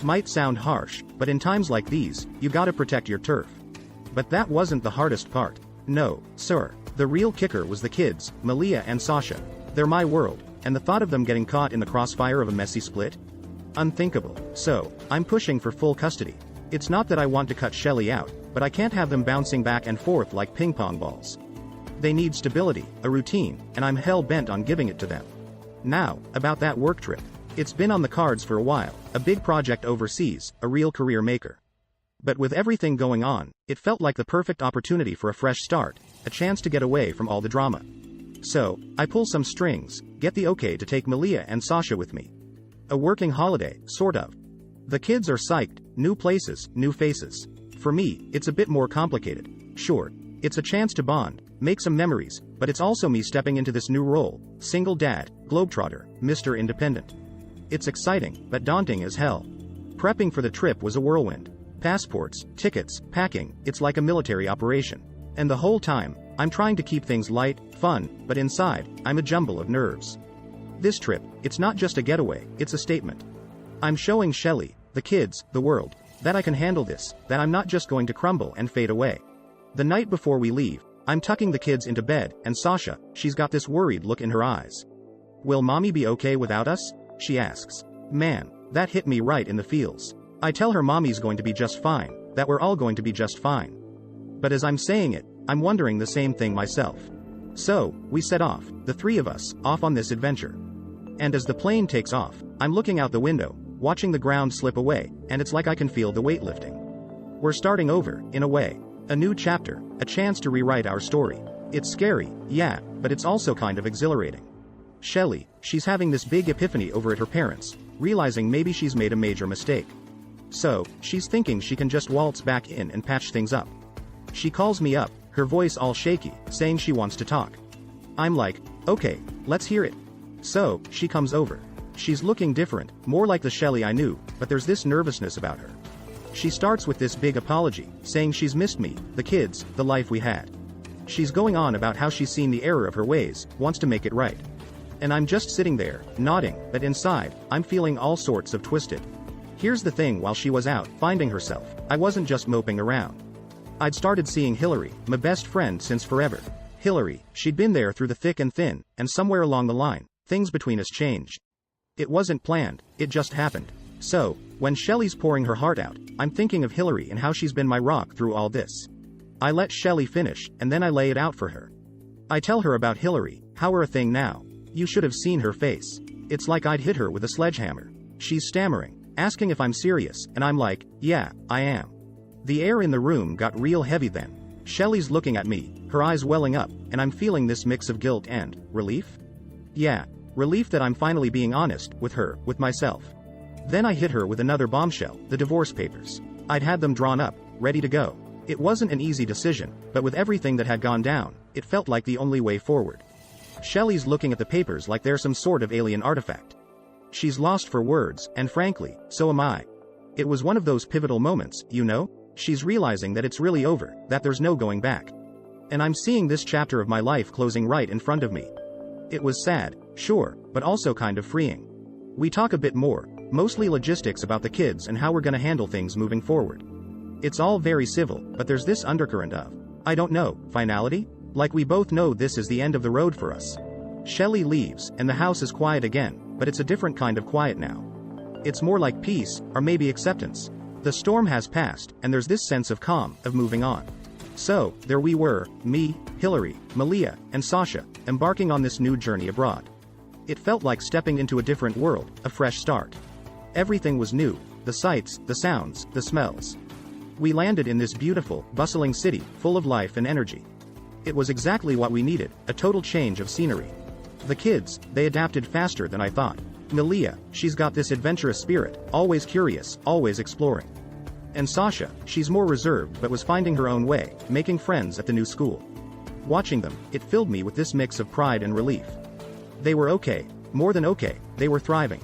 Might sound harsh, but in times like these, you gotta protect your turf. But that wasn't the hardest part. No, sir. The real kicker was the kids, Malia and Sasha. They're my world, and the thought of them getting caught in the crossfire of a messy split? Unthinkable. So, I'm pushing for full custody. It's not that I want to cut Shelley out, but I can't have them bouncing back and forth like ping-pong balls. They need stability, a routine, and I'm hell-bent on giving it to them. Now, about that work trip. It's been on the cards for a while, a big project overseas, a real career maker. But with everything going on, it felt like the perfect opportunity for a fresh start, a chance to get away from all the drama. So, I pull some strings, get the okay to take Malia and Sasha with me. A working holiday, sort of. The kids are psyched, new places, new faces. For me, it's a bit more complicated. Sure, it's a chance to bond, make some memories, but it's also me stepping into this new role, single dad, globetrotter, Mr. Independent. It's exciting, but daunting as hell. Prepping for the trip was a whirlwind. Passports, tickets, packing, it's like a military operation. And the whole time, I'm trying to keep things light, fun, but inside, I'm a jumble of nerves. This trip, it's not just a getaway, it's a statement. I'm showing Shelley, the kids, the world, that I can handle this, that I'm not just going to crumble and fade away. The night before we leave, I'm tucking the kids into bed, and Sasha, she's got this worried look in her eyes. Will mommy be okay without us? She asks. Man, that hit me right in the feels. I tell her mommy's going to be just fine, that we're all going to be just fine. But as I'm saying it, I'm wondering the same thing myself. So, we set off, the three of us, off on this adventure. And as the plane takes off, I'm looking out the window, watching the ground slip away, and it's like I can feel the weight lifting. We're starting over, in a way. A new chapter, a chance to rewrite our story. It's scary, yeah, but it's also kind of exhilarating. Shelley, she's having this big epiphany over at her parents, realizing maybe she's made a major mistake. So, she's thinking she can just waltz back in and patch things up. She calls me up, her voice all shaky, saying she wants to talk. I'm like, okay, let's hear it. So, she comes over. She's looking different, more like the Shelley I knew, but there's this nervousness about her. She starts with this big apology, saying she's missed me, the kids, the life we had. She's going on about how she's seen the error of her ways, wants to make it right. And I'm just sitting there, nodding, but inside, I'm feeling all sorts of twisted. Here's the thing: while she was out, finding herself, I wasn't just moping around. I'd started seeing Hillary, my best friend since forever. Hillary, she'd been there through the thick and thin, and somewhere along the line, things between us changed. It wasn't planned, it just happened. So, when Shelley's pouring her heart out, I'm thinking of Hillary and how she's been my rock through all this. I let Shelley finish, and then I lay it out for her. I tell her about Hillary, how we're a thing now. You should have seen her face. It's like I'd hit her with a sledgehammer. She's stammering, asking if I'm serious, and I'm like, yeah, I am. The air in the room got real heavy then. Shelley's looking at me, her eyes welling up, and I'm feeling this mix of guilt and relief? Yeah, relief that I'm finally being honest with her, with myself. Then I hit her with another bombshell, the divorce papers. I'd had them drawn up, ready to go. It wasn't an easy decision, but with everything that had gone down, it felt like the only way forward. Shelley's looking at the papers like they're some sort of alien artifact. She's lost for words, and frankly, so am I. It was one of those pivotal moments, you know? She's realizing that it's really over, that there's no going back. And I'm seeing this chapter of my life closing right in front of me. It was sad, sure, but also kind of freeing. We talk a bit more, mostly logistics about the kids and how we're gonna handle things moving forward. It's all very civil, but there's this undercurrent of, I don't know, finality? Like we both know this is the end of the road for us. Shelley leaves, and the house is quiet again, but it's a different kind of quiet now. It's more like peace, or maybe acceptance. The storm has passed, and there's this sense of calm, of moving on. So, there we were, me, Hillary, Malia, and Sasha, embarking on this new journey abroad. It felt like stepping into a different world, a fresh start. Everything was new, the sights, the sounds, the smells. We landed in this beautiful, bustling city, full of life and energy. It was exactly what we needed, a total change of scenery. The kids, they adapted faster than I thought. Malia, she's got this adventurous spirit, always curious, always exploring. And Sasha, she's more reserved but was finding her own way, making friends at the new school. Watching them, it filled me with this mix of pride and relief. They were okay, more than okay, they were thriving.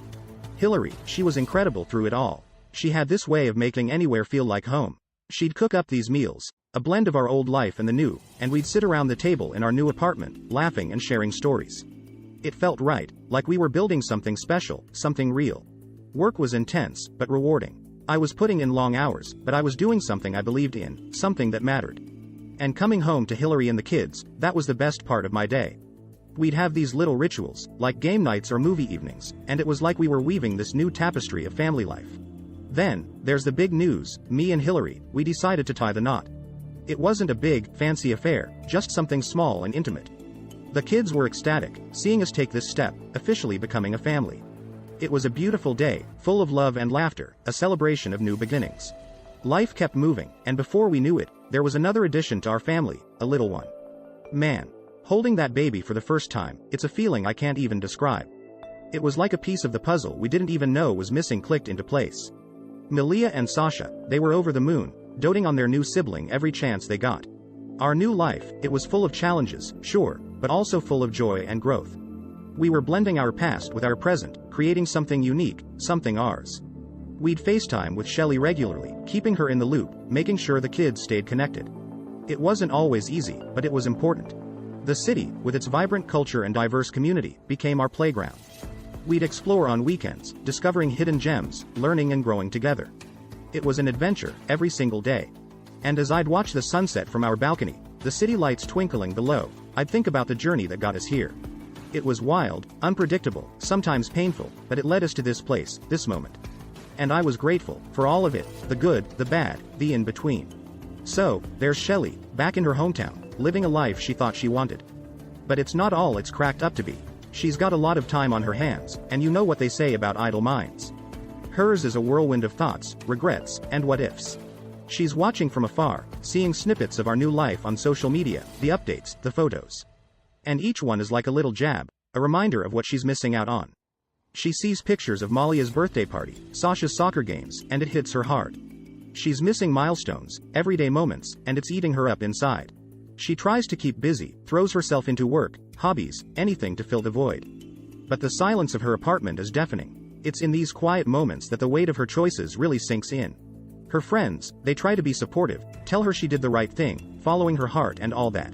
Hillary, she was incredible through it all. She had this way of making anywhere feel like home. She'd cook up these meals, a blend of our old life and the new, and we'd sit around the table in our new apartment, laughing and sharing stories. It felt right, like we were building something special, something real. Work was intense, but rewarding. I was putting in long hours, but I was doing something I believed in, something that mattered. And coming home to Hillary and the kids, that was the best part of my day. We'd have these little rituals, like game nights or movie evenings, and it was like we were weaving this new tapestry of family life. Then, there's the big news, me and Hillary, we decided to tie the knot. It wasn't a big, fancy affair, just something small and intimate. The kids were ecstatic, seeing us take this step, officially becoming a family. It was a beautiful day, full of love and laughter, a celebration of new beginnings. Life kept moving, and before we knew it, there was another addition to our family, a little one. Man, holding that baby for the first time, it's a feeling I can't even describe. It was like a piece of the puzzle we didn't even know was missing clicked into place. Malia and Sasha, they were over the moon, doting on their new sibling every chance they got. Our new life, it was full of challenges, sure, but also full of joy and growth. We were blending our past with our present, creating something unique, something ours. We'd FaceTime with Shelley regularly, keeping her in the loop, making sure the kids stayed connected. It wasn't always easy, but it was important. The city, with its vibrant culture and diverse community, became our playground. We'd explore on weekends, discovering hidden gems, learning and growing together. It was an adventure, every single day. And as I'd watch the sunset from our balcony, the city lights twinkling below, I'd think about the journey that got us here. It was wild, unpredictable, sometimes painful, but it led us to this place, this moment. And I was grateful, for all of it, the good, the bad, the in-between. So, there's Shelley, back in her hometown, living a life she thought she wanted. But it's not all it's cracked up to be. She's got a lot of time on her hands, and you know what they say about idle minds. Hers is a whirlwind of thoughts, regrets, and what-ifs. She's watching from afar, seeing snippets of our new life on social media, the updates, the photos. And each one is like a little jab, a reminder of what she's missing out on. She sees pictures of Malia's birthday party, Sasha's soccer games, and it hits her hard. She's missing milestones, everyday moments, and it's eating her up inside. She tries to keep busy, throws herself into work, hobbies, anything to fill the void. But the silence of her apartment is deafening. It's in these quiet moments that the weight of her choices really sinks in. Her friends, they try to be supportive, tell her she did the right thing, following her heart and all that.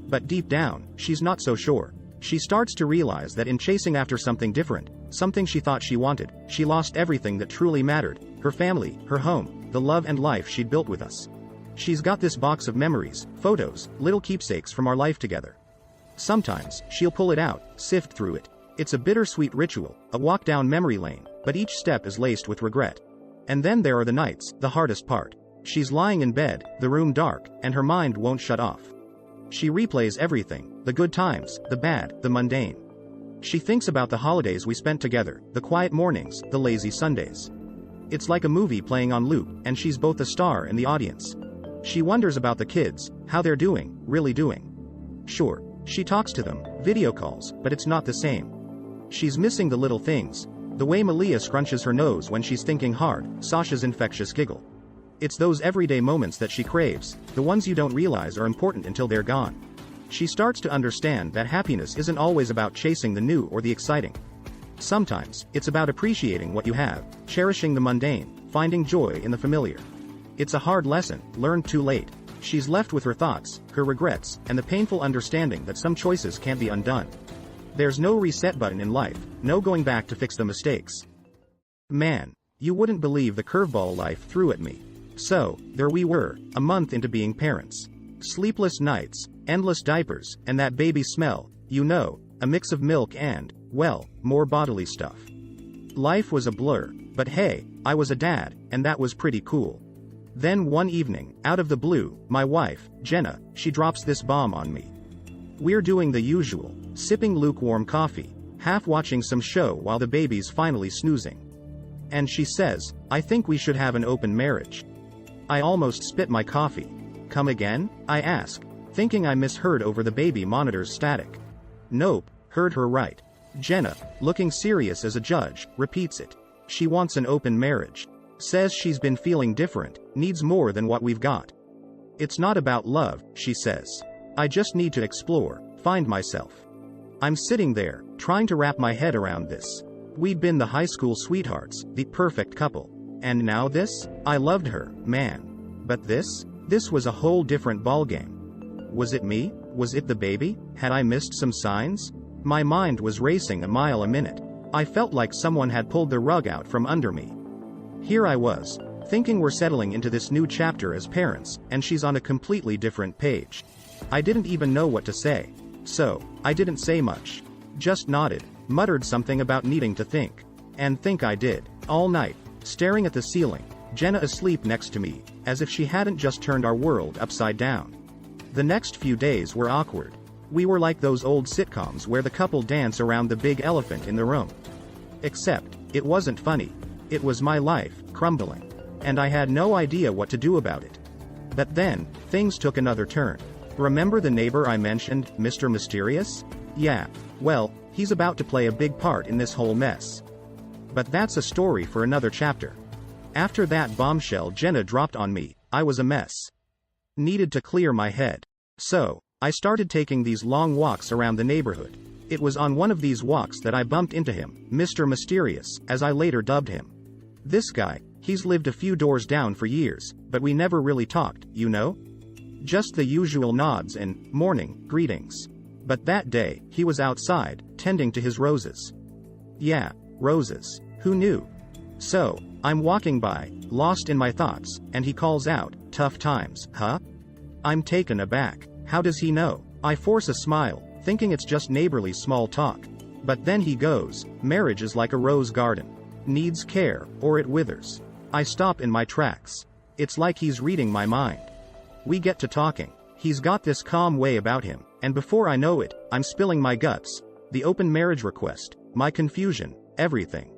But deep down, she's not so sure. She starts to realize that in chasing after something different, something she thought she wanted, she lost everything that truly mattered, her family, her home, the love and life she'd built with us. She's got this box of memories, photos, little keepsakes from our life together. Sometimes, she'll pull it out, sift through it. It's a bittersweet ritual, a walk down memory lane, but each step is laced with regret. And then there are the nights, the hardest part. She's lying in bed, the room dark, and her mind won't shut off. She replays everything, the good times, the bad, the mundane. She thinks about the holidays we spent together, the quiet mornings, the lazy Sundays. It's like a movie playing on loop, and she's both the star and the audience. She wonders about the kids, how they're doing, really doing. Sure, she talks to them, video calls, but it's not the same. She's missing the little things. The way Malia scrunches her nose when she's thinking hard, Sasha's infectious giggle. It's those everyday moments that she craves, the ones you don't realize are important until they're gone. She starts to understand that happiness isn't always about chasing the new or the exciting. Sometimes, it's about appreciating what you have, cherishing the mundane, finding joy in the familiar. It's a hard lesson, learned too late. She's left with her thoughts, her regrets, and the painful understanding that some choices can't be undone. There's no reset button in life, no going back to fix the mistakes. Man, you wouldn't believe the curveball life threw at me. So, there we were, a month into being parents. Sleepless nights, endless diapers, and that baby smell, you know, a mix of milk and, well, more bodily stuff. Life was a blur, but hey, I was a dad, and that was pretty cool. Then one evening, out of the blue, my wife, Jenna, she drops this bomb on me. We're doing the usual, sipping lukewarm coffee, half watching some show while the baby's finally snoozing. And she says, I think we should have an open marriage. I almost spit my coffee. Come again? I ask, thinking I misheard over the baby monitor's static. Nope, heard her right. Jenna, looking serious as a judge, repeats it. She wants an open marriage. Says she's been feeling different, needs more than what we've got. It's not about love, she says. I just need to explore, find myself. I'm sitting there, trying to wrap my head around this. We'd been the high school sweethearts, the perfect couple. And now this? I loved her, man. But this? This was a whole different ballgame. Was it me? Was it the baby? Had I missed some signs? My mind was racing a mile a minute. I felt like someone had pulled the rug out from under me. Here I was, thinking we're settling into this new chapter as parents, and she's on a completely different page. I didn't even know what to say. So, I didn't say much. Just nodded, muttered something about needing to think. And think I did. All night, staring at the ceiling, Jenna asleep next to me, as if she hadn't just turned our world upside down. The next few days were awkward. We were like those old sitcoms where the couple dance around the big elephant in the room. Except, it wasn't funny. It was my life, crumbling. And I had no idea what to do about it. But then, things took another turn. Remember the neighbor I mentioned, Mr. Mysterious? Yeah, well, he's about to play a big part in this whole mess. But that's a story for another chapter. After that bombshell Jenna dropped on me, I was a mess. Needed to clear my head. So, I started taking these long walks around the neighborhood. It was on one of these walks that I bumped into him, Mr. Mysterious, as I later dubbed him. This guy, he's lived a few doors down for years, but we never really talked, you know? Just the usual nods and morning greetings. But that day, he was outside, tending to his roses. Yeah, roses. Who knew? So, I'm walking by, lost in my thoughts, and he calls out, "Tough times, huh?" I'm taken aback. How does he know? I force a smile, thinking it's just neighborly small talk. But then he goes, "Marriage is like a rose garden. Needs care, or it withers." I stop in my tracks. It's like he's reading my mind. We get to talking. He's got this calm way about him, and before I know it, I'm spilling my guts. The open marriage request, my confusion, everything.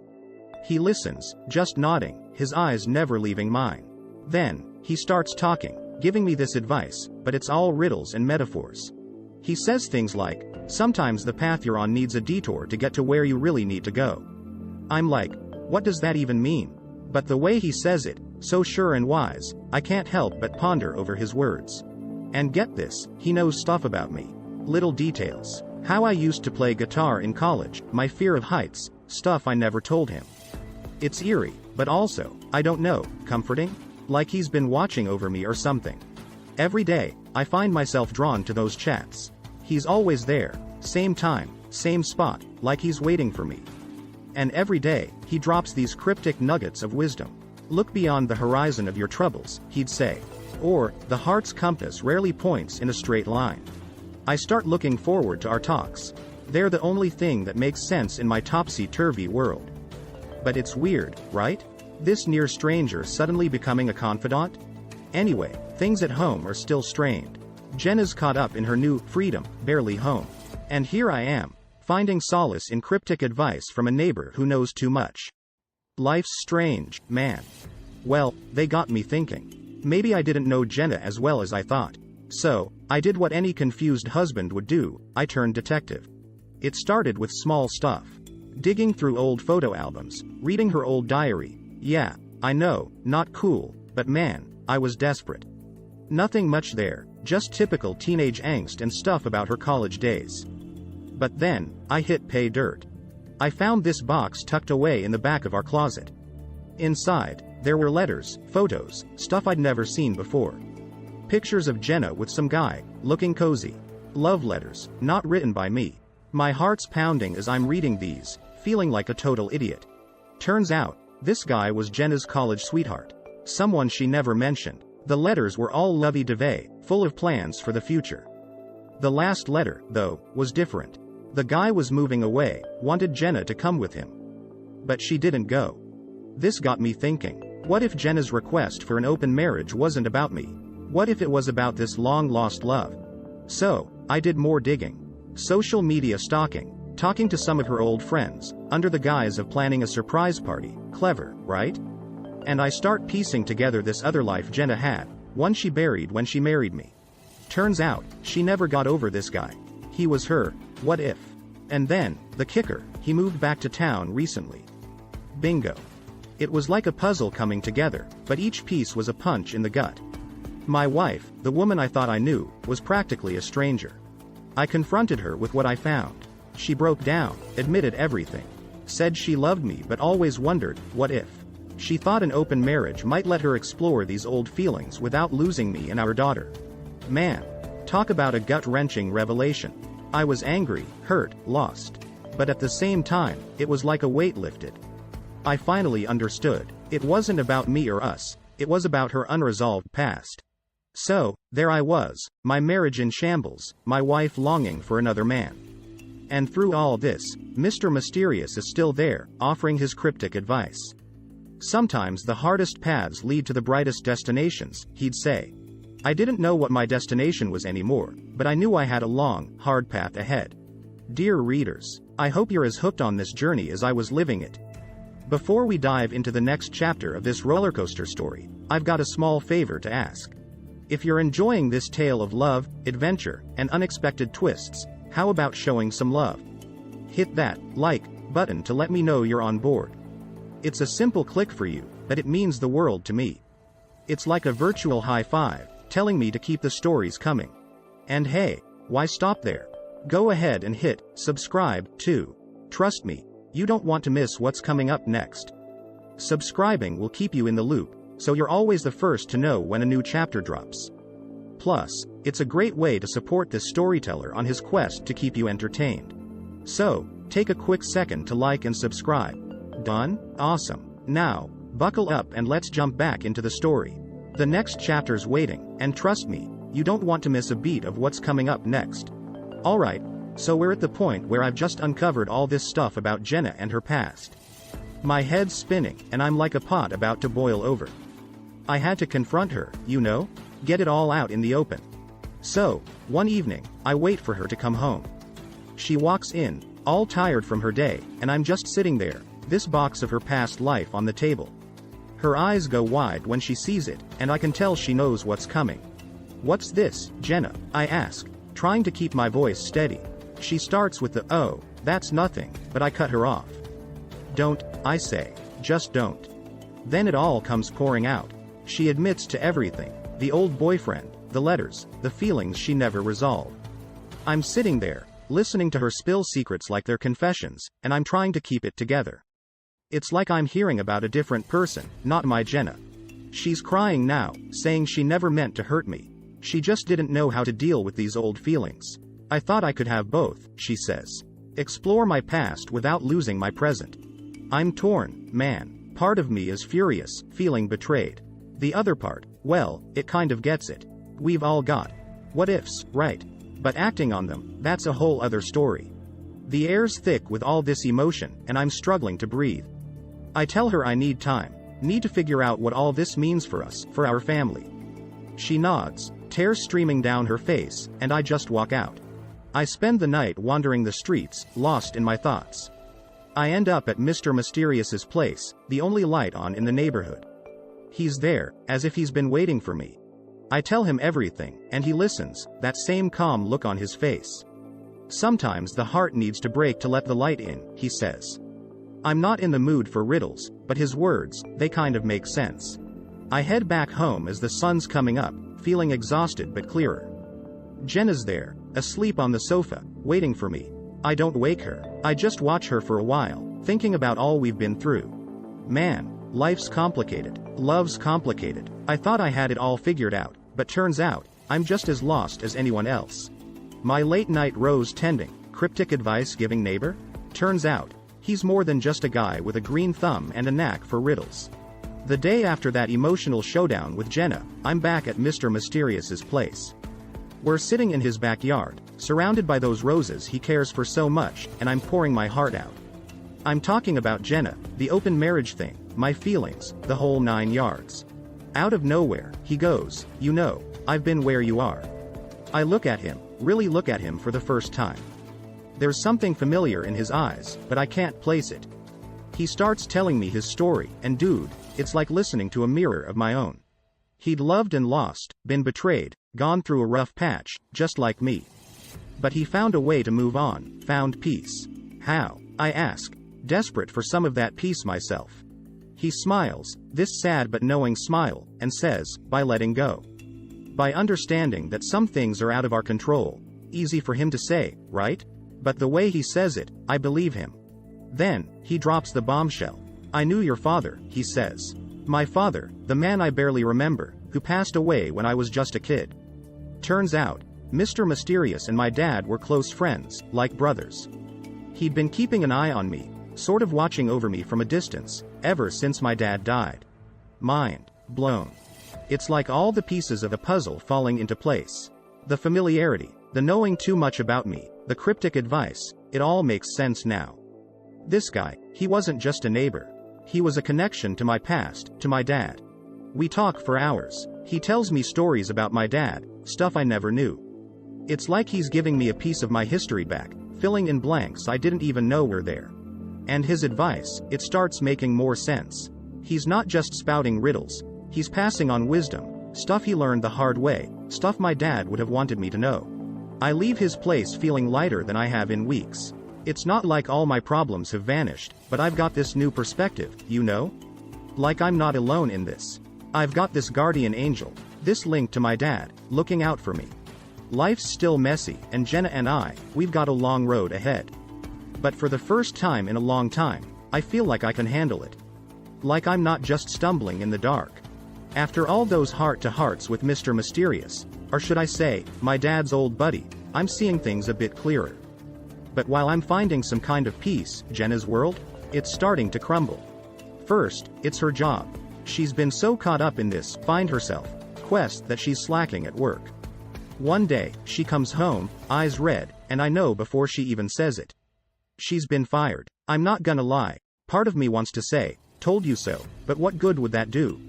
He listens, just nodding, his eyes never leaving mine. Then, he starts talking, giving me this advice, but it's all riddles and metaphors. He says things like, sometimes the path you're on needs a detour to get to where you really need to go. I'm like, what does that even mean? But the way he says it, so sure and wise, I can't help but ponder over his words. And get this, he knows stuff about me. Little details. How I used to play guitar in college, my fear of heights, stuff I never told him. It's eerie, but also, I don't know, comforting? Like he's been watching over me or something. Every day, I find myself drawn to those chats. He's always there, same time, same spot, like he's waiting for me. And every day, he drops these cryptic nuggets of wisdom. Look beyond the horizon of your troubles, he'd say. Or, the heart's compass rarely points in a straight line. I start looking forward to our talks. They're the only thing that makes sense in my topsy-turvy world. But it's weird, right? This near stranger suddenly becoming a confidant? Anyway, things at home are still strained. Jenna's caught up in her new freedom, barely home. And here I am, finding solace in cryptic advice from a neighbor who knows too much. Life's strange, man. Well, they got me thinking. Maybe I didn't know Jenna as well as I thought. So, I did what any confused husband would do, I turned detective. It started with small stuff. Digging through old photo albums, reading her old diary. Yeah, I know, not cool, but man, I was desperate. Nothing much there, just typical teenage angst and stuff about her college days. But then, I hit pay dirt. I found this box tucked away in the back of our closet. Inside, there were letters, photos, stuff I'd never seen before. Pictures of Jenna with some guy, looking cozy. Love letters, not written by me. My heart's pounding as I'm reading these, feeling like a total idiot. Turns out, this guy was Jenna's college sweetheart. Someone she never mentioned. The letters were all lovey-dovey, full of plans for the future. The last letter, though, was different. The guy was moving away, wanted Jenna to come with him. But she didn't go. This got me thinking. What if Jenna's request for an open marriage wasn't about me? What if it was about this long-lost love? So, I did more digging. Social media stalking. Talking to some of her old friends, under the guise of planning a surprise party. Clever, right? And I start piecing together this other life Jenna had, one she buried when she married me. Turns out, she never got over this guy. He was her, what if? And then, the kicker, he moved back to town recently. Bingo. It was like a puzzle coming together, but each piece was a punch in the gut. My wife, the woman I thought I knew, was practically a stranger. I confronted her with what I found. She broke down, admitted everything. Said she loved me but always wondered, what if? She thought an open marriage might let her explore these old feelings without losing me and our daughter. Man, talk about a gut-wrenching revelation. I was angry, hurt, lost. But at the same time, it was like a weight lifted. I finally understood. It wasn't about me or us, it was about her unresolved past. So, there I was, my marriage in shambles, my wife longing for another man. And through all this, Mr. Mysterious is still there, offering his cryptic advice. Sometimes the hardest paths lead to the brightest destinations, he'd say. I didn't know what my destination was anymore, but I knew I had a long, hard path ahead. Dear readers, I hope you're as hooked on this journey as I was living it. Before we dive into the next chapter of this rollercoaster story, I've got a small favor to ask. If you're enjoying this tale of love, adventure, and unexpected twists, how about showing some love? Hit that like button to let me know you're on board. It's a simple click for you, but it means the world to me. It's like a virtual high five, telling me to keep the stories coming. And hey, why stop there? Go ahead and hit subscribe too. Trust me, you don't want to miss what's coming up next. Subscribing will keep you in the loop, so you're always the first to know when a new chapter drops. Plus, it's a great way to support this storyteller on his quest to keep you entertained. So, take a quick second to like and subscribe. Done? Awesome. Now, buckle up and let's jump back into the story. The next chapter's waiting, and trust me, you don't want to miss a beat of what's coming up next. Alright, so we're at the point where I've just uncovered all this stuff about Jenna and her past. My head's spinning, and I'm like a pot about to boil over. I had to confront her, you know? Get it all out in the open. So, one evening, I wait for her to come home. She walks in, all tired from her day, and I'm just sitting there, this box of her past life on the table. Her eyes go wide when she sees it, and I can tell she knows what's coming. What's this, Jenna? I ask, trying to keep my voice steady. She starts with the, oh, that's nothing, but I cut her off. Don't, I say, just don't. Then it all comes pouring out. She admits to everything, the old boyfriend, the letters, the feelings she never resolved. I'm sitting there, listening to her spill secrets like they're confessions, and I'm trying to keep it together. It's like I'm hearing about a different person, not my Jenna. She's crying now, saying she never meant to hurt me. She just didn't know how to deal with these old feelings. I thought I could have both, she says. Explore my past without losing my present. I'm torn, man. Part of me is furious, feeling betrayed. The other part, well, it kind of gets it. We've all got what ifs, right? But acting on them, that's a whole other story. The air's thick with all this emotion, and I'm struggling to breathe. I tell her I need time, need to figure out what all this means for us, for our family. She nods, tears streaming down her face, and I just walk out. I spend the night wandering the streets, lost in my thoughts. I end up at Mr. Mysterious's place, the only light on in the neighborhood. He's there, as if he's been waiting for me. I tell him everything, and he listens, that same calm look on his face. Sometimes the heart needs to break to let the light in, he says. I'm not in the mood for riddles, but his words, they kind of make sense. I head back home as the sun's coming up, feeling exhausted but clearer. Jenna's there, asleep on the sofa, waiting for me. I don't wake her, I just watch her for a while, thinking about all we've been through. Man, life's complicated, love's complicated. I thought I had it all figured out, but turns out, I'm just as lost as anyone else. My late night rose tending, cryptic advice giving neighbor? Turns out, he's more than just a guy with a green thumb and a knack for riddles. The day after that emotional showdown with Jenna, I'm back at Mr. Mysterious's place. We're sitting in his backyard, surrounded by those roses he cares for so much, and I'm pouring my heart out. I'm talking about Jenna, the open marriage thing, my feelings, the whole 9 yards. Out of nowhere, he goes, "You know, I've been where you are." I look at him, really look at him for the first time. There's something familiar in his eyes, but I can't place it. He starts telling me his story, and dude, it's like listening to a mirror of my own. He'd loved and lost, been betrayed, gone through a rough patch, just like me. But he found a way to move on, found peace. How? I ask, desperate for some of that peace myself. He smiles, this sad but knowing smile, and says, by letting go. By understanding that some things are out of our control. Easy for him to say, right? But the way he says it, I believe him. Then, he drops the bombshell. I knew your father, he says. My father, the man I barely remember, who passed away when I was just a kid. Turns out, Mr. Mysterious and my dad were close friends, like brothers. He'd been keeping an eye on me, sort of watching over me from a distance, ever since my dad died. Mind blown. It's like all the pieces of a puzzle falling into place. The familiarity, the knowing too much about me, the cryptic advice, it all makes sense now. This guy, he wasn't just a neighbor. He was a connection to my past, to my dad. We talk for hours. He tells me stories about my dad, stuff I never knew. It's like he's giving me a piece of my history back, filling in blanks I didn't even know were there. And his advice, it starts making more sense. He's not just spouting riddles. He's passing on wisdom, stuff he learned the hard way, stuff my dad would have wanted me to know. I leave his place feeling lighter than I have in weeks. It's not like all my problems have vanished, but I've got this new perspective, you know? Like I'm not alone in this. I've got this guardian angel, this link to my dad, looking out for me. Life's still messy, and Jenna and we've got a long road ahead. But for the first time in a long time, I feel like I can handle it. Like I'm not just stumbling in the dark. After all those heart-to-hearts with Mr. Mysterious, or should I say, my dad's old buddy, I'm seeing things a bit clearer. But while I'm finding some kind of peace, Jenna's world, it's starting to crumble. First, it's her job. She's been so caught up in this find herself quest that she's slacking at work. One day, she comes home, eyes red, and I know before she even says it. She's been fired. I'm not gonna lie. Part of me wants to say, told you so, but what good would that do?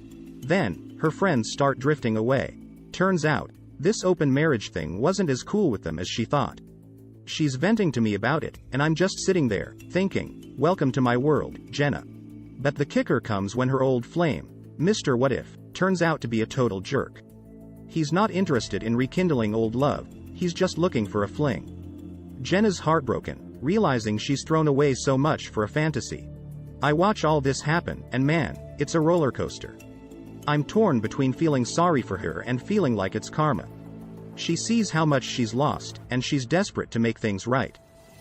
Then, her friends start drifting away. Turns out, this open marriage thing wasn't as cool with them as she thought. She's venting to me about it, and I'm just sitting there, thinking, welcome to my world, Jenna. But the kicker comes when her old flame, Mr. What If, turns out to be a total jerk. He's not interested in rekindling old love, he's just looking for a fling. Jenna's heartbroken, realizing she's thrown away so much for a fantasy. I watch all this happen, and man, it's a roller coaster. I'm torn between feeling sorry for her and feeling like it's karma. She sees how much she's lost, and she's desperate to make things right.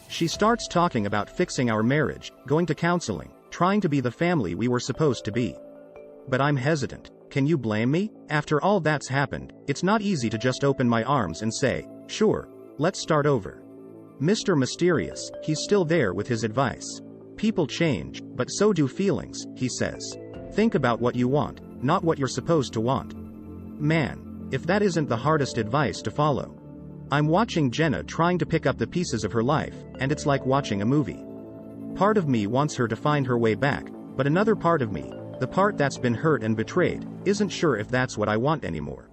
She starts talking about fixing our marriage, going to counseling, trying to be the family we were supposed to be. But I'm hesitant. Can you blame me? After all that's happened, it's not easy to just open my arms and say, sure, let's start over. Mr. Mysterious, he's still there with his advice. People change, but so do feelings, he says. Think about what you want, not what you're supposed to want. Man, if that isn't the hardest advice to follow. I'm watching Jenna trying to pick up the pieces of her life, and it's like watching a movie. Part of me wants her to find her way back, but another part of me, the part that's been hurt and betrayed, isn't sure if that's what I want anymore.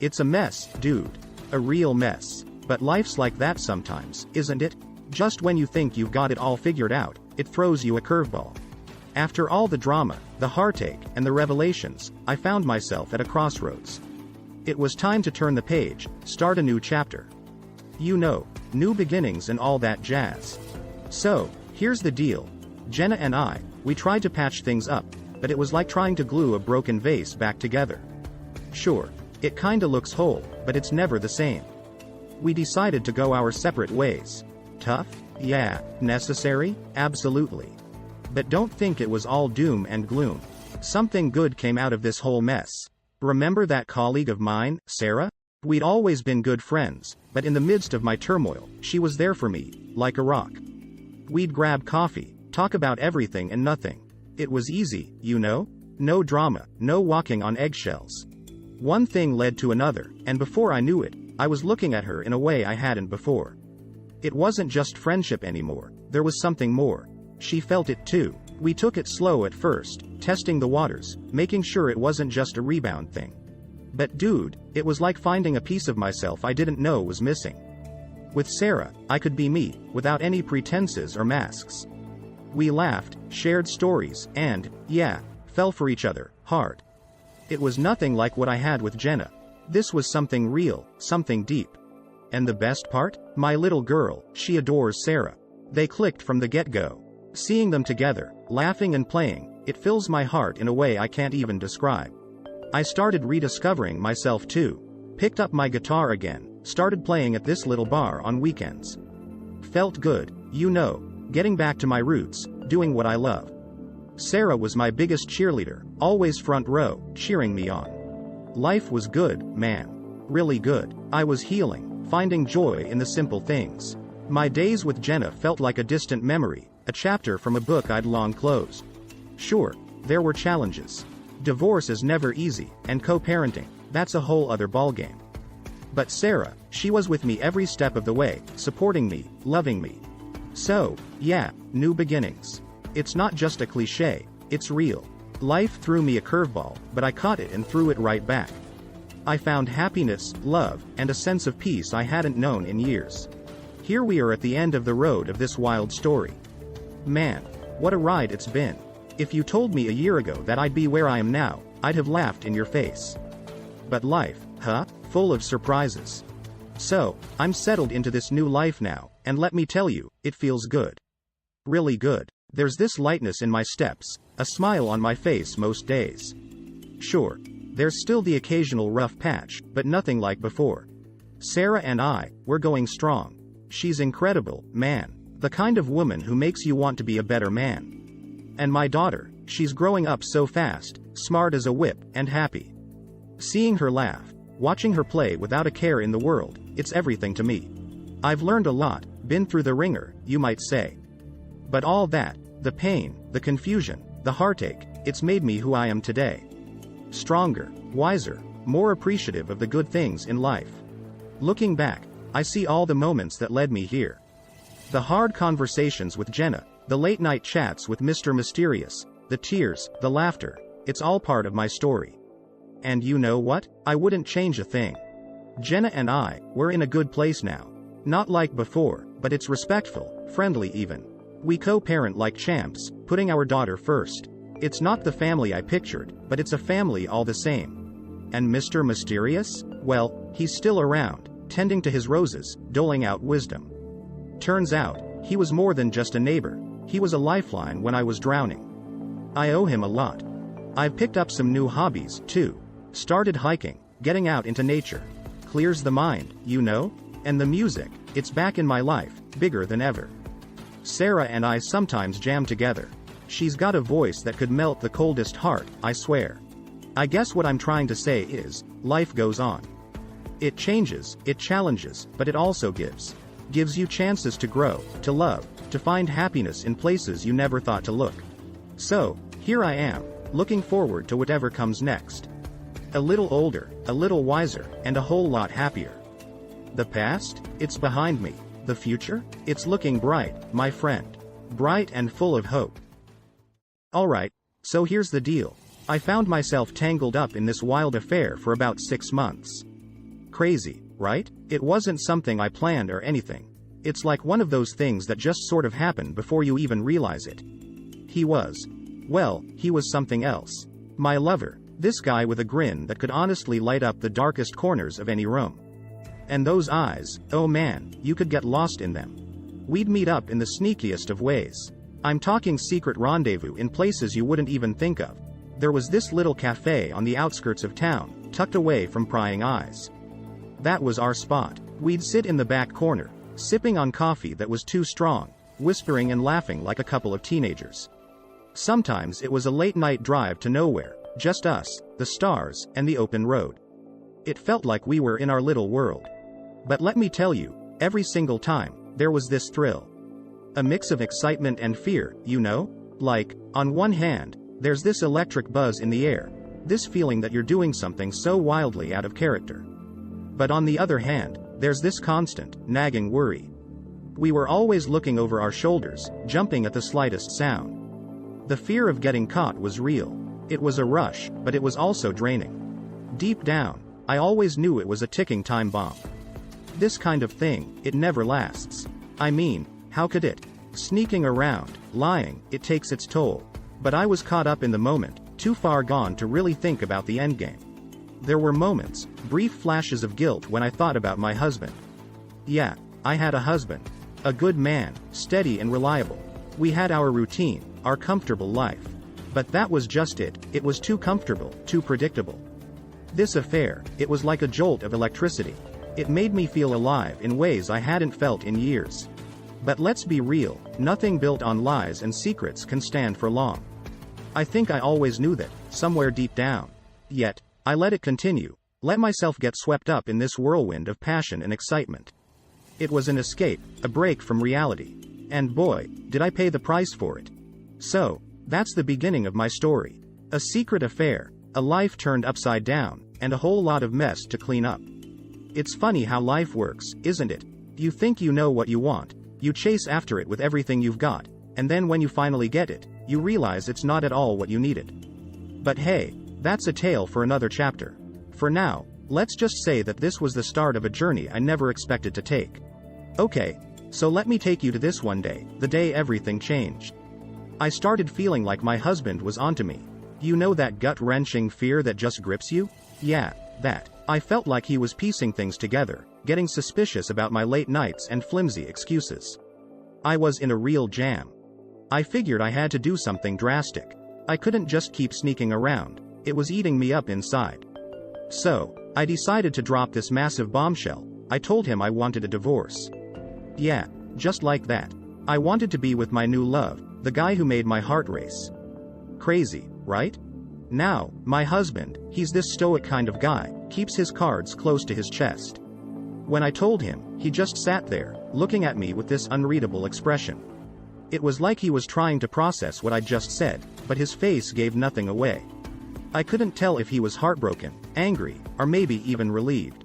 It's a mess, dude. A real mess. But life's like that sometimes, isn't it? Just when you think you've got it all figured out, it throws you a curveball. After all the drama, the heartache, and the revelations, I found myself at a crossroads. It was time to turn the page, start a new chapter. You know, new beginnings and all that jazz. So, here's the deal. Jenna and I, we tried to patch things up, but it was like trying to glue a broken vase back together. Sure, it kinda looks whole, but it's never the same. We decided to go our separate ways. Tough? Yeah. Necessary? Absolutely. But don't think it was all doom and gloom. Something good came out of this whole mess. Remember that colleague of mine, Sarah? We'd always been good friends, but in the midst of my turmoil, she was there for me, like a rock. We'd grab coffee, talk about everything and nothing. It was easy, you know? No drama, no walking on eggshells. One thing led to another, and before I knew it, I was looking at her in a way I hadn't before. It wasn't just friendship anymore, there was something more. She felt it too. We took it slow at first, testing the waters, making sure it wasn't just a rebound thing. But dude, it was like finding a piece of myself I didn't know was missing. With Sarah, I could be me, without any pretenses or masks. We laughed, shared stories, and, yeah, fell for each other, hard. It was nothing like what I had with Jenna. This was something real, something deep. And the best part? My little girl, she adores Sarah. They clicked from the get-go. Seeing them together, laughing and playing, it fills my heart in a way I can't even describe. I started rediscovering myself too. Picked up my guitar again, started playing at this little bar on weekends. Felt good, you know, getting back to my roots, doing what I love. Sarah was my biggest cheerleader, always front row, cheering me on. Life was good, man. Really good. I was healing, finding joy in the simple things. My days with Jenna felt like a distant memory, a chapter from a book I'd long closed. Sure, there were challenges. Divorce is never easy, and co-parenting, that's a whole other ballgame. But Sarah, she was with me every step of the way, supporting me, loving me. So, yeah, new beginnings. It's not just a cliche, it's real. Life threw me a curveball, but I caught it and threw it right back. I found happiness, love, and a sense of peace I hadn't known in years. Here we are at the end of the road of this wild story. Man, what a ride it's been. If you told me a year ago that I'd be where I am now, I'd have laughed in your face. But life, huh? Full of surprises. So, I'm settled into this new life now, and let me tell you, it feels good. Really good. There's this lightness in my steps, a smile on my face most days. Sure, there's still the occasional rough patch, but nothing like before. Sarah and I, we're going strong. She's incredible, man. The kind of woman who makes you want to be a better man. And my daughter, she's growing up so fast, smart as a whip, and happy. Seeing her laugh, watching her play without a care in the world, it's everything to me. I've learned a lot, been through the ringer, you might say. But all that, the pain, the confusion, the heartache, it's made me who I am today. Stronger, wiser, more appreciative of the good things in life. Looking back, I see all the moments that led me here. The hard conversations with Jenna, the late-night chats with Mr. Mysterious, the tears, the laughter, it's all part of my story. And you know what? I wouldn't change a thing. Jenna and I, we're in a good place now. Not like before, but it's respectful, friendly even. We co-parent like champs, putting our daughter first. It's not the family I pictured, but it's a family all the same. And Mr. Mysterious? Well, he's still around, tending to his roses, doling out wisdom. Turns out, he was more than just a neighbor. He was a lifeline when I was drowning. I owe him a lot. I've picked up some new hobbies, too. Started hiking, getting out into nature. Clears the mind, you know? And the music, it's back in my life, bigger than ever. Sarah and I sometimes jam together. She's got a voice that could melt the coldest heart, I swear. I guess what I'm trying to say is, life goes on. It changes, it challenges, but it also gives. Gives you chances to grow, to love, to find happiness in places you never thought to look. So, here I am, looking forward to whatever comes next. A little older, a little wiser, and a whole lot happier. The past? It's behind me. The future? It's looking bright, my friend. Bright and full of hope. Alright, so here's the deal. I found myself tangled up in this wild affair for about 6 months. Crazy, right? It wasn't something I planned or anything. It's like one of those things that just sort of happen before you even realize it. He was something else. My lover. This guy with a grin that could honestly light up the darkest corners of any room. And those eyes, oh man, you could get lost in them. We'd meet up in the sneakiest of ways. I'm talking secret rendezvous in places you wouldn't even think of. There was this little cafe on the outskirts of town, tucked away from prying eyes. That was our spot. We'd sit in the back corner, sipping on coffee that was too strong, whispering and laughing like a couple of teenagers. Sometimes it was a late-night drive to nowhere, just us, the stars, and the open road. It felt like we were in our little world. But let me tell you, every single time, there was this thrill. A mix of excitement and fear, you know? Like, on one hand, there's this electric buzz in the air, this feeling that you're doing something so wildly out of character. But on the other hand, there's this constant, nagging worry. We were always looking over our shoulders, jumping at the slightest sound. The fear of getting caught was real. It was a rush, but it was also draining. Deep down, I always knew it was a ticking time bomb. This kind of thing, it never lasts. I mean, how could it? Sneaking around, lying, it takes its toll. But I was caught up in the moment, too far gone to really think about the endgame. There were moments, brief flashes of guilt when I thought about my husband. Yeah, I had a husband. A good man, steady and reliable. We had our routine, our comfortable life. But that was just it, it was too comfortable, too predictable. This affair, it was like a jolt of electricity. It made me feel alive in ways I hadn't felt in years. But let's be real, nothing built on lies and secrets can stand for long. I think I always knew that, somewhere deep down. Yet, I let it continue, let myself get swept up in this whirlwind of passion and excitement. It was an escape, a break from reality. And boy, did I pay the price for it. So, that's the beginning of my story. A secret affair, a life turned upside down, and a whole lot of mess to clean up. It's funny how life works, isn't it? You think you know what you want, you chase after it with everything you've got, and then when you finally get it, you realize it's not at all what you needed. But hey, that's a tale for another chapter. For now, let's just say that this was the start of a journey I never expected to take. Okay, so let me take you to this one day, the day everything changed. I started feeling like my husband was onto me. You know that gut-wrenching fear that just grips you? Yeah, that. I felt like he was piecing things together, getting suspicious about my late nights and flimsy excuses. I was in a real jam. I figured I had to do something drastic. I couldn't just keep sneaking around. It was eating me up inside. So, I decided to drop this massive bombshell. I told him I wanted a divorce. Yeah, just like that. I wanted to be with my new love, the guy who made my heart race. Crazy, right? Now, my husband, he's this stoic kind of guy, keeps his cards close to his chest. When I told him, he just sat there, looking at me with this unreadable expression. It was like he was trying to process what I'd just said, but his face gave nothing away. I couldn't tell if he was heartbroken, angry, or maybe even relieved.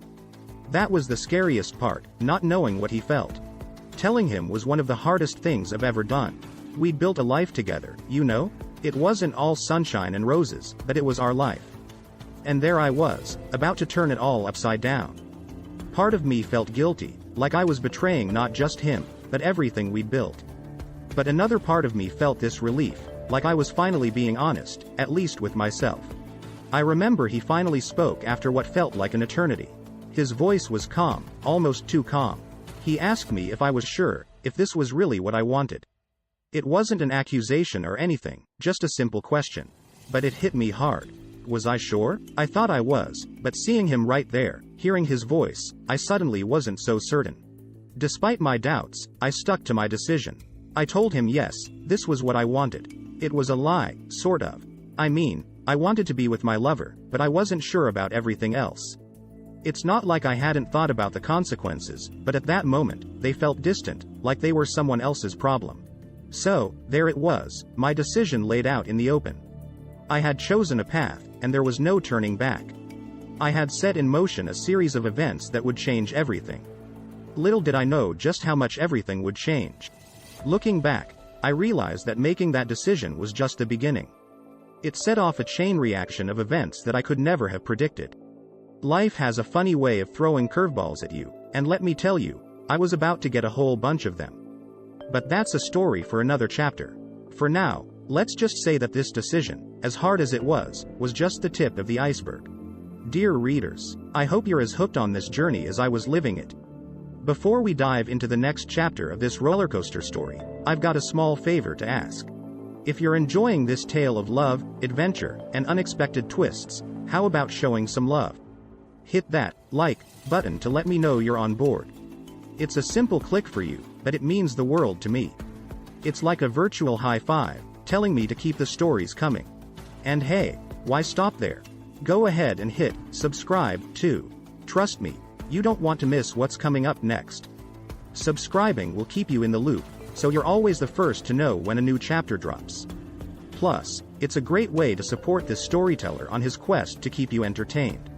That was the scariest part, not knowing what he felt. Telling him was one of the hardest things I've ever done. We'd built a life together, you know? It wasn't all sunshine and roses, but it was our life. And there I was, about to turn it all upside down. Part of me felt guilty, like I was betraying not just him, but everything we'd built. But another part of me felt this relief, like I was finally being honest, at least with myself. I remember he finally spoke after what felt like an eternity. His voice was calm, almost too calm. He asked me if I was sure, if this was really what I wanted. It wasn't an accusation or anything, just a simple question. But it hit me hard. Was I sure? I thought I was, but seeing him right there, hearing his voice, I suddenly wasn't so certain. Despite my doubts, I stuck to my decision. I told him yes, this was what I wanted. It was a lie, sort of. I mean, I wanted to be with my lover, but I wasn't sure about everything else. It's not like I hadn't thought about the consequences, but at that moment, they felt distant, like they were someone else's problem. So, there it was, my decision laid out in the open. I had chosen a path, and there was no turning back. I had set in motion a series of events that would change everything. Little did I know just how much everything would change. Looking back, I realized that making that decision was just the beginning. It set off a chain reaction of events that I could never have predicted. Life has a funny way of throwing curveballs at you, and let me tell you, I was about to get a whole bunch of them. But that's a story for another chapter. For now, let's just say that this decision, as hard as it was just the tip of the iceberg. Dear readers, I hope you're as hooked on this journey as I was living it. Before we dive into the next chapter of this rollercoaster story, I've got a small favor to ask. If you're enjoying this tale of love, adventure, and unexpected twists, how about showing some love? Hit that like button to let me know you're on board. It's a simple click for you, but it means the world to me. It's like a virtual high five, telling me to keep the stories coming. And hey, why stop there? Go ahead and hit subscribe too. Trust me, you don't want to miss what's coming up next. Subscribing will keep you in the loop, so you're always the first to know when a new chapter drops. Plus, it's a great way to support this storyteller on his quest to keep you entertained.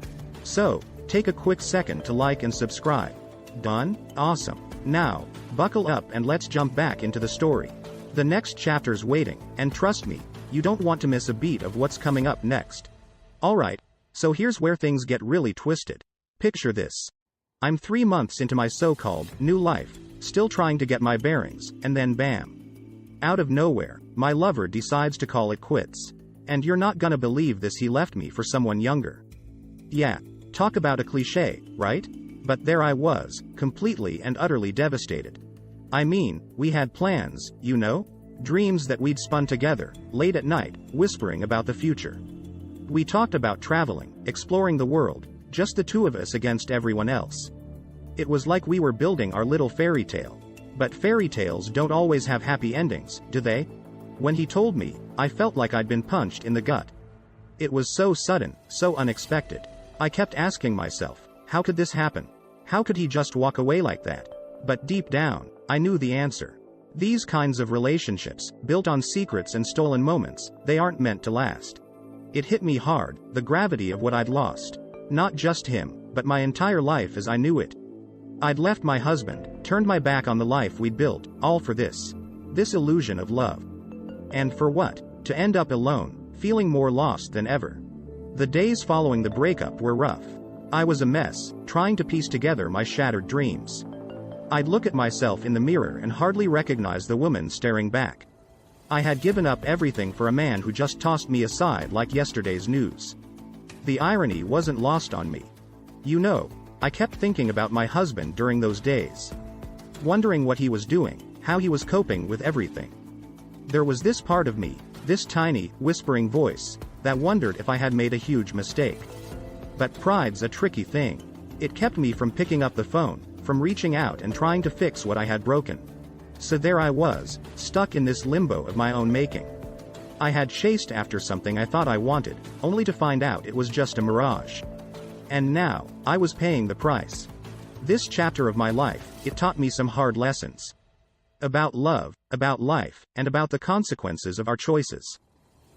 So, take a quick second to like and subscribe. Done? Awesome. Now, buckle up and let's jump back into the story. The next chapter's waiting, and trust me, you don't want to miss a beat of what's coming up next. Alright, so here's where things get really twisted. Picture this. I'm 3 months into my so-called new life, still trying to get my bearings, and then bam. Out of nowhere, my lover decides to call it quits. And you're not gonna believe this, he left me for someone younger. Yeah, talk about a cliche, right? But there I was, completely and utterly devastated. I mean, we had plans, you know? Dreams that we'd spun together, late at night, whispering about the future. We talked about traveling, exploring the world, just the two of us against everyone else. It was like we were building our little fairy tale. But fairy tales don't always have happy endings, do they? When he told me, I felt like I'd been punched in the gut. It was so sudden, so unexpected. I kept asking myself, how could this happen? How could he just walk away like that? But deep down, I knew the answer. These kinds of relationships, built on secrets and stolen moments, they aren't meant to last. It hit me hard, the gravity of what I'd lost. Not just him, but my entire life as I knew it. I'd left my husband, turned my back on the life we'd built, all for this illusion of love. And for what? To end up alone, feeling more lost than ever. The days following the breakup were rough. I was a mess, trying to piece together my shattered dreams. I'd look at myself in the mirror and hardly recognize the woman staring back. I had given up everything for a man who just tossed me aside like yesterday's news. The irony wasn't lost on me. You know, I kept thinking about my husband during those days. Wondering what he was doing, how he was coping with everything. There was this part of me, this tiny, whispering voice, that wondered if I had made a huge mistake. But pride's a tricky thing. It kept me from picking up the phone, from reaching out and trying to fix what I had broken. So there I was, stuck in this limbo of my own making. I had chased after something I thought I wanted, only to find out it was just a mirage. And now, I was paying the price. This chapter of my life, it taught me some hard lessons. About love, about life, and about the consequences of our choices.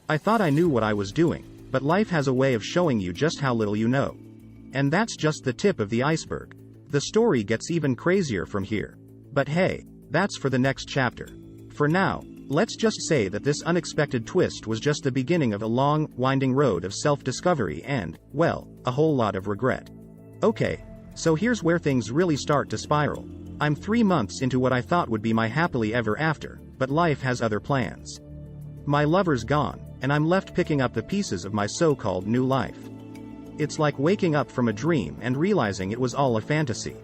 I thought I knew what I was doing, but life has a way of showing you just how little you know. And that's just the tip of the iceberg. The story gets even crazier from here. But hey, that's for the next chapter. For now, let's just say that this unexpected twist was just the beginning of a long, winding road of self-discovery and, well, a whole lot of regret. Okay, so here's where things really start to spiral. I'm 3 months into what I thought would be my happily ever after, but life has other plans. My lover's gone, and I'm left picking up the pieces of my so-called new life. It's like waking up from a dream and realizing it was all a fantasy.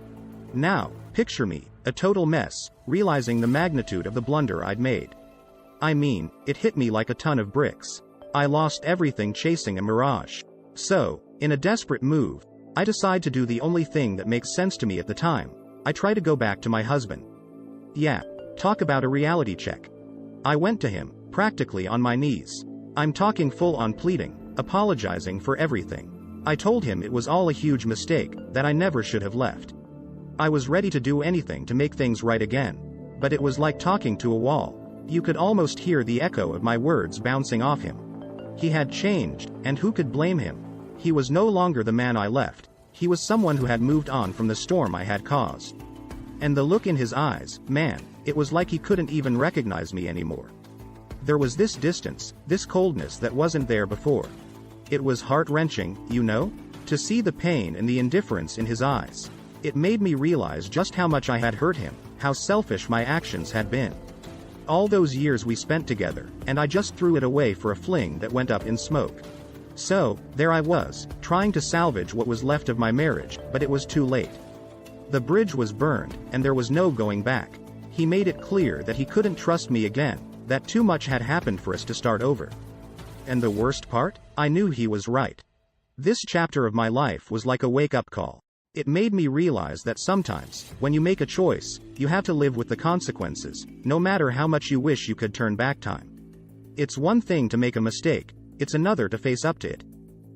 Now, picture me, a total mess, realizing the magnitude of the blunder I'd made. I mean, it hit me like a ton of bricks. I lost everything chasing a mirage. So, in a desperate move, I decide to do the only thing that makes sense to me at the time. I try to go back to my husband. Yeah, talk about a reality check. I went to him, practically on my knees. I'm talking full-on pleading, apologizing for everything. I told him it was all a huge mistake, that I never should have left. I was ready to do anything to make things right again. But it was like talking to a wall. You could almost hear the echo of my words bouncing off him. He had changed, and who could blame him? He was no longer the man I left. He was someone who had moved on from the storm I had caused. And the look in his eyes, man, it was like he couldn't even recognize me anymore. There was this distance, this coldness that wasn't there before. It was heart-wrenching, you know? To see the pain and the indifference in his eyes. It made me realize just how much I had hurt him, how selfish my actions had been. All those years we spent together, and I just threw it away for a fling that went up in smoke. So, there I was, trying to salvage what was left of my marriage, but it was too late. The bridge was burned, and there was no going back. He made it clear that he couldn't trust me again, that too much had happened for us to start over. And the worst part? I knew he was right. This chapter of my life was like a wake-up call. It made me realize that sometimes, when you make a choice, you have to live with the consequences, no matter how much you wish you could turn back time. It's one thing to make a mistake, it's another to face up to it.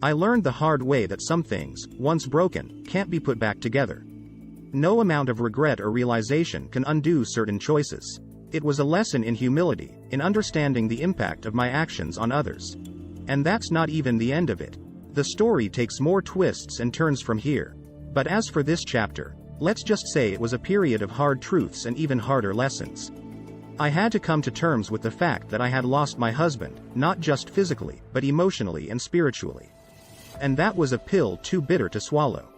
I learned the hard way that some things, once broken, can't be put back together. No amount of regret or realization can undo certain choices. It was a lesson in humility, in understanding the impact of my actions on others. And that's not even the end of it. The story takes more twists and turns from here. But as for this chapter, let's just say it was a period of hard truths and even harder lessons. I had to come to terms with the fact that I had lost my husband, not just physically, but emotionally and spiritually. And that was a pill too bitter to swallow.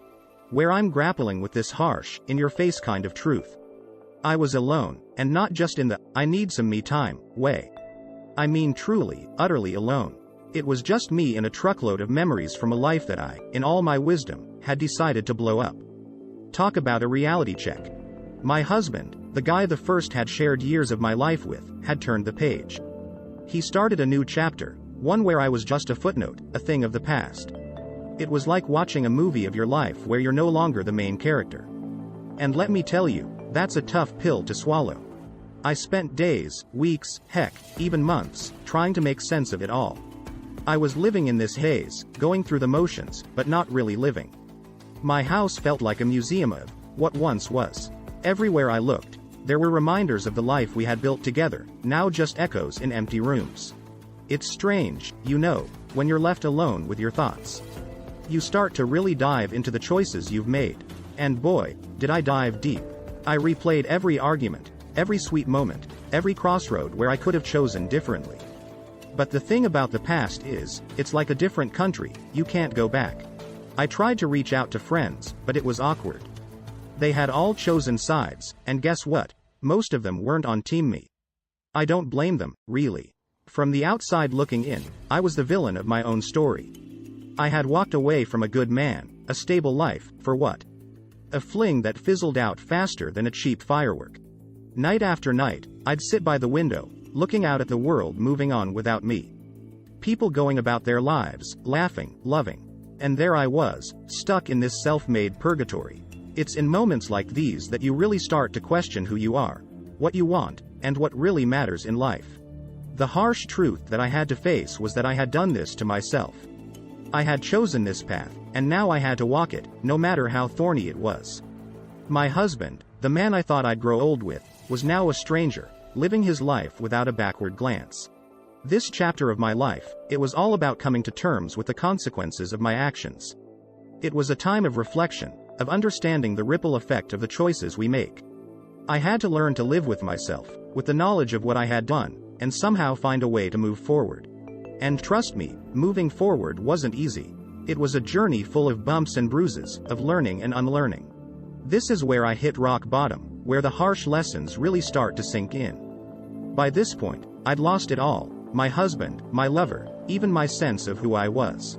Where I'm grappling with this harsh, in-your-face kind of truth. I was alone, and not just in the, I need some me time, way. I mean truly, utterly alone. It was just me and a truckload of memories from a life that I, in all my wisdom, had decided to blow up. Talk about a reality check. My husband, the guy the first had shared years of my life with, had turned the page. He started a new chapter, one where I was just a footnote, a thing of the past. It was like watching a movie of your life where you're no longer the main character. And let me tell you, that's a tough pill to swallow. I spent days, weeks, heck, even months, trying to make sense of it all. I was living in this haze, going through the motions, but not really living. My house felt like a museum of what once was. Everywhere I looked, there were reminders of the life we had built together, now just echoes in empty rooms. It's strange, you know, when you're left alone with your thoughts. You start to really dive into the choices you've made. And boy, did I dive deep. I replayed every argument, every sweet moment, every crossroad where I could have chosen differently. But the thing about the past is, it's like a different country, you can't go back. I tried to reach out to friends, but it was awkward. They had all chosen sides, and guess what? Most of them weren't on team me. I don't blame them, really. From the outside looking in, I was the villain of my own story. I had walked away from a good man, a stable life, for what? A fling that fizzled out faster than a cheap firework. Night after night, I'd sit by the window, looking out at the world moving on without me. People going about their lives, laughing, loving. And there I was, stuck in this self-made purgatory. It's in moments like these that you really start to question who you are, what you want, and what really matters in life. The harsh truth that I had to face was that I had done this to myself. I had chosen this path, and now I had to walk it, no matter how thorny it was. My husband, the man I thought I'd grow old with, was now a stranger, living his life without a backward glance. This chapter of my life, it was all about coming to terms with the consequences of my actions. It was a time of reflection, of understanding the ripple effect of the choices we make. I had to learn to live with myself, with the knowledge of what I had done, and somehow find a way to move forward. And trust me, moving forward wasn't easy. It was a journey full of bumps and bruises, of learning and unlearning. This is where I hit rock bottom, where the harsh lessons really start to sink in. By this point, I'd lost it all, my husband, my lover, even my sense of who I was.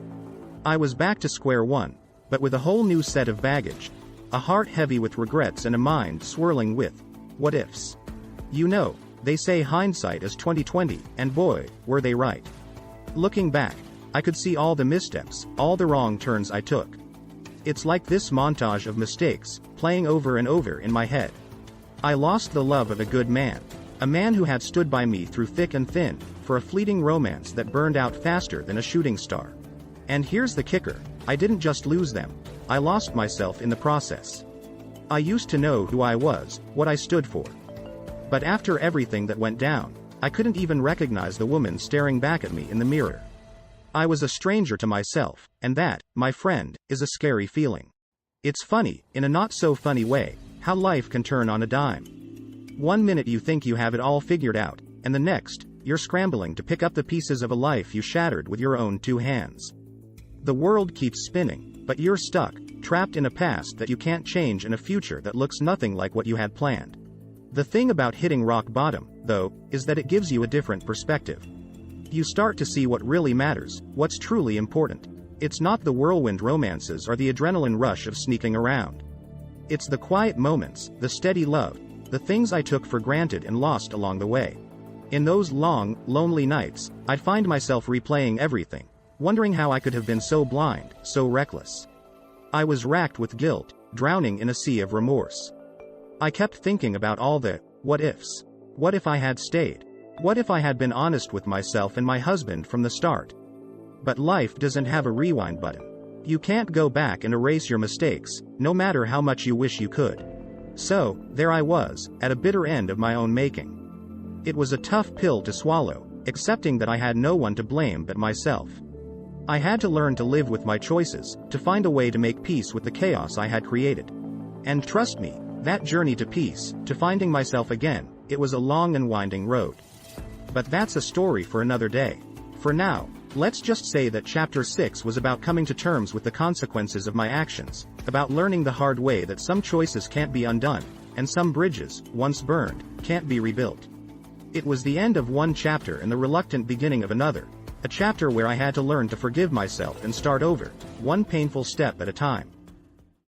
I was back to square one, but with a whole new set of baggage, a heart heavy with regrets and a mind swirling with what-ifs. You know, they say hindsight is 20/20, and boy, were they right. Looking back, I could see all the missteps, all the wrong turns I took. It's like this montage of mistakes, playing over and over in my head. I lost the love of a good man, a man who had stood by me through thick and thin, for a fleeting romance that burned out faster than a shooting star. And here's the kicker, I didn't just lose them, I lost myself in the process. I used to know who I was, what I stood for. But after everything that went down, I couldn't even recognize the woman staring back at me in the mirror. I was a stranger to myself, and that, my friend, is a scary feeling. It's funny, in a not-so-funny way, how life can turn on a dime. One minute you think you have it all figured out, and the next, you're scrambling to pick up the pieces of a life you shattered with your own two hands. The world keeps spinning, but you're stuck, trapped in a past that you can't change and a future that looks nothing like what you had planned. The thing about hitting rock bottom, though, is that it gives you a different perspective. You start to see what really matters, what's truly important. It's not the whirlwind romances or the adrenaline rush of sneaking around. It's the quiet moments, the steady love, the things I took for granted and lost along the way. In those long, lonely nights, I'd find myself replaying everything, wondering how I could have been so blind, so reckless. I was racked with guilt, drowning in a sea of remorse. I kept thinking about all the what ifs. What if I had stayed? What if I had been honest with myself and my husband from the start? But life doesn't have a rewind button. You can't go back and erase your mistakes, no matter how much you wish you could. So, there I was, at a bitter end of my own making. It was a tough pill to swallow, accepting that I had no one to blame but myself. I had to learn to live with my choices, to find a way to make peace with the chaos I had created. And trust me, that journey to peace, to finding myself again, it was a long and winding road. But that's a story for another day. For now, let's just say that Chapter 6 was about coming to terms with the consequences of my actions, about learning the hard way that some choices can't be undone, and some bridges, once burned, can't be rebuilt. It was the end of one chapter and the reluctant beginning of another, a chapter where I had to learn to forgive myself and start over, one painful step at a time.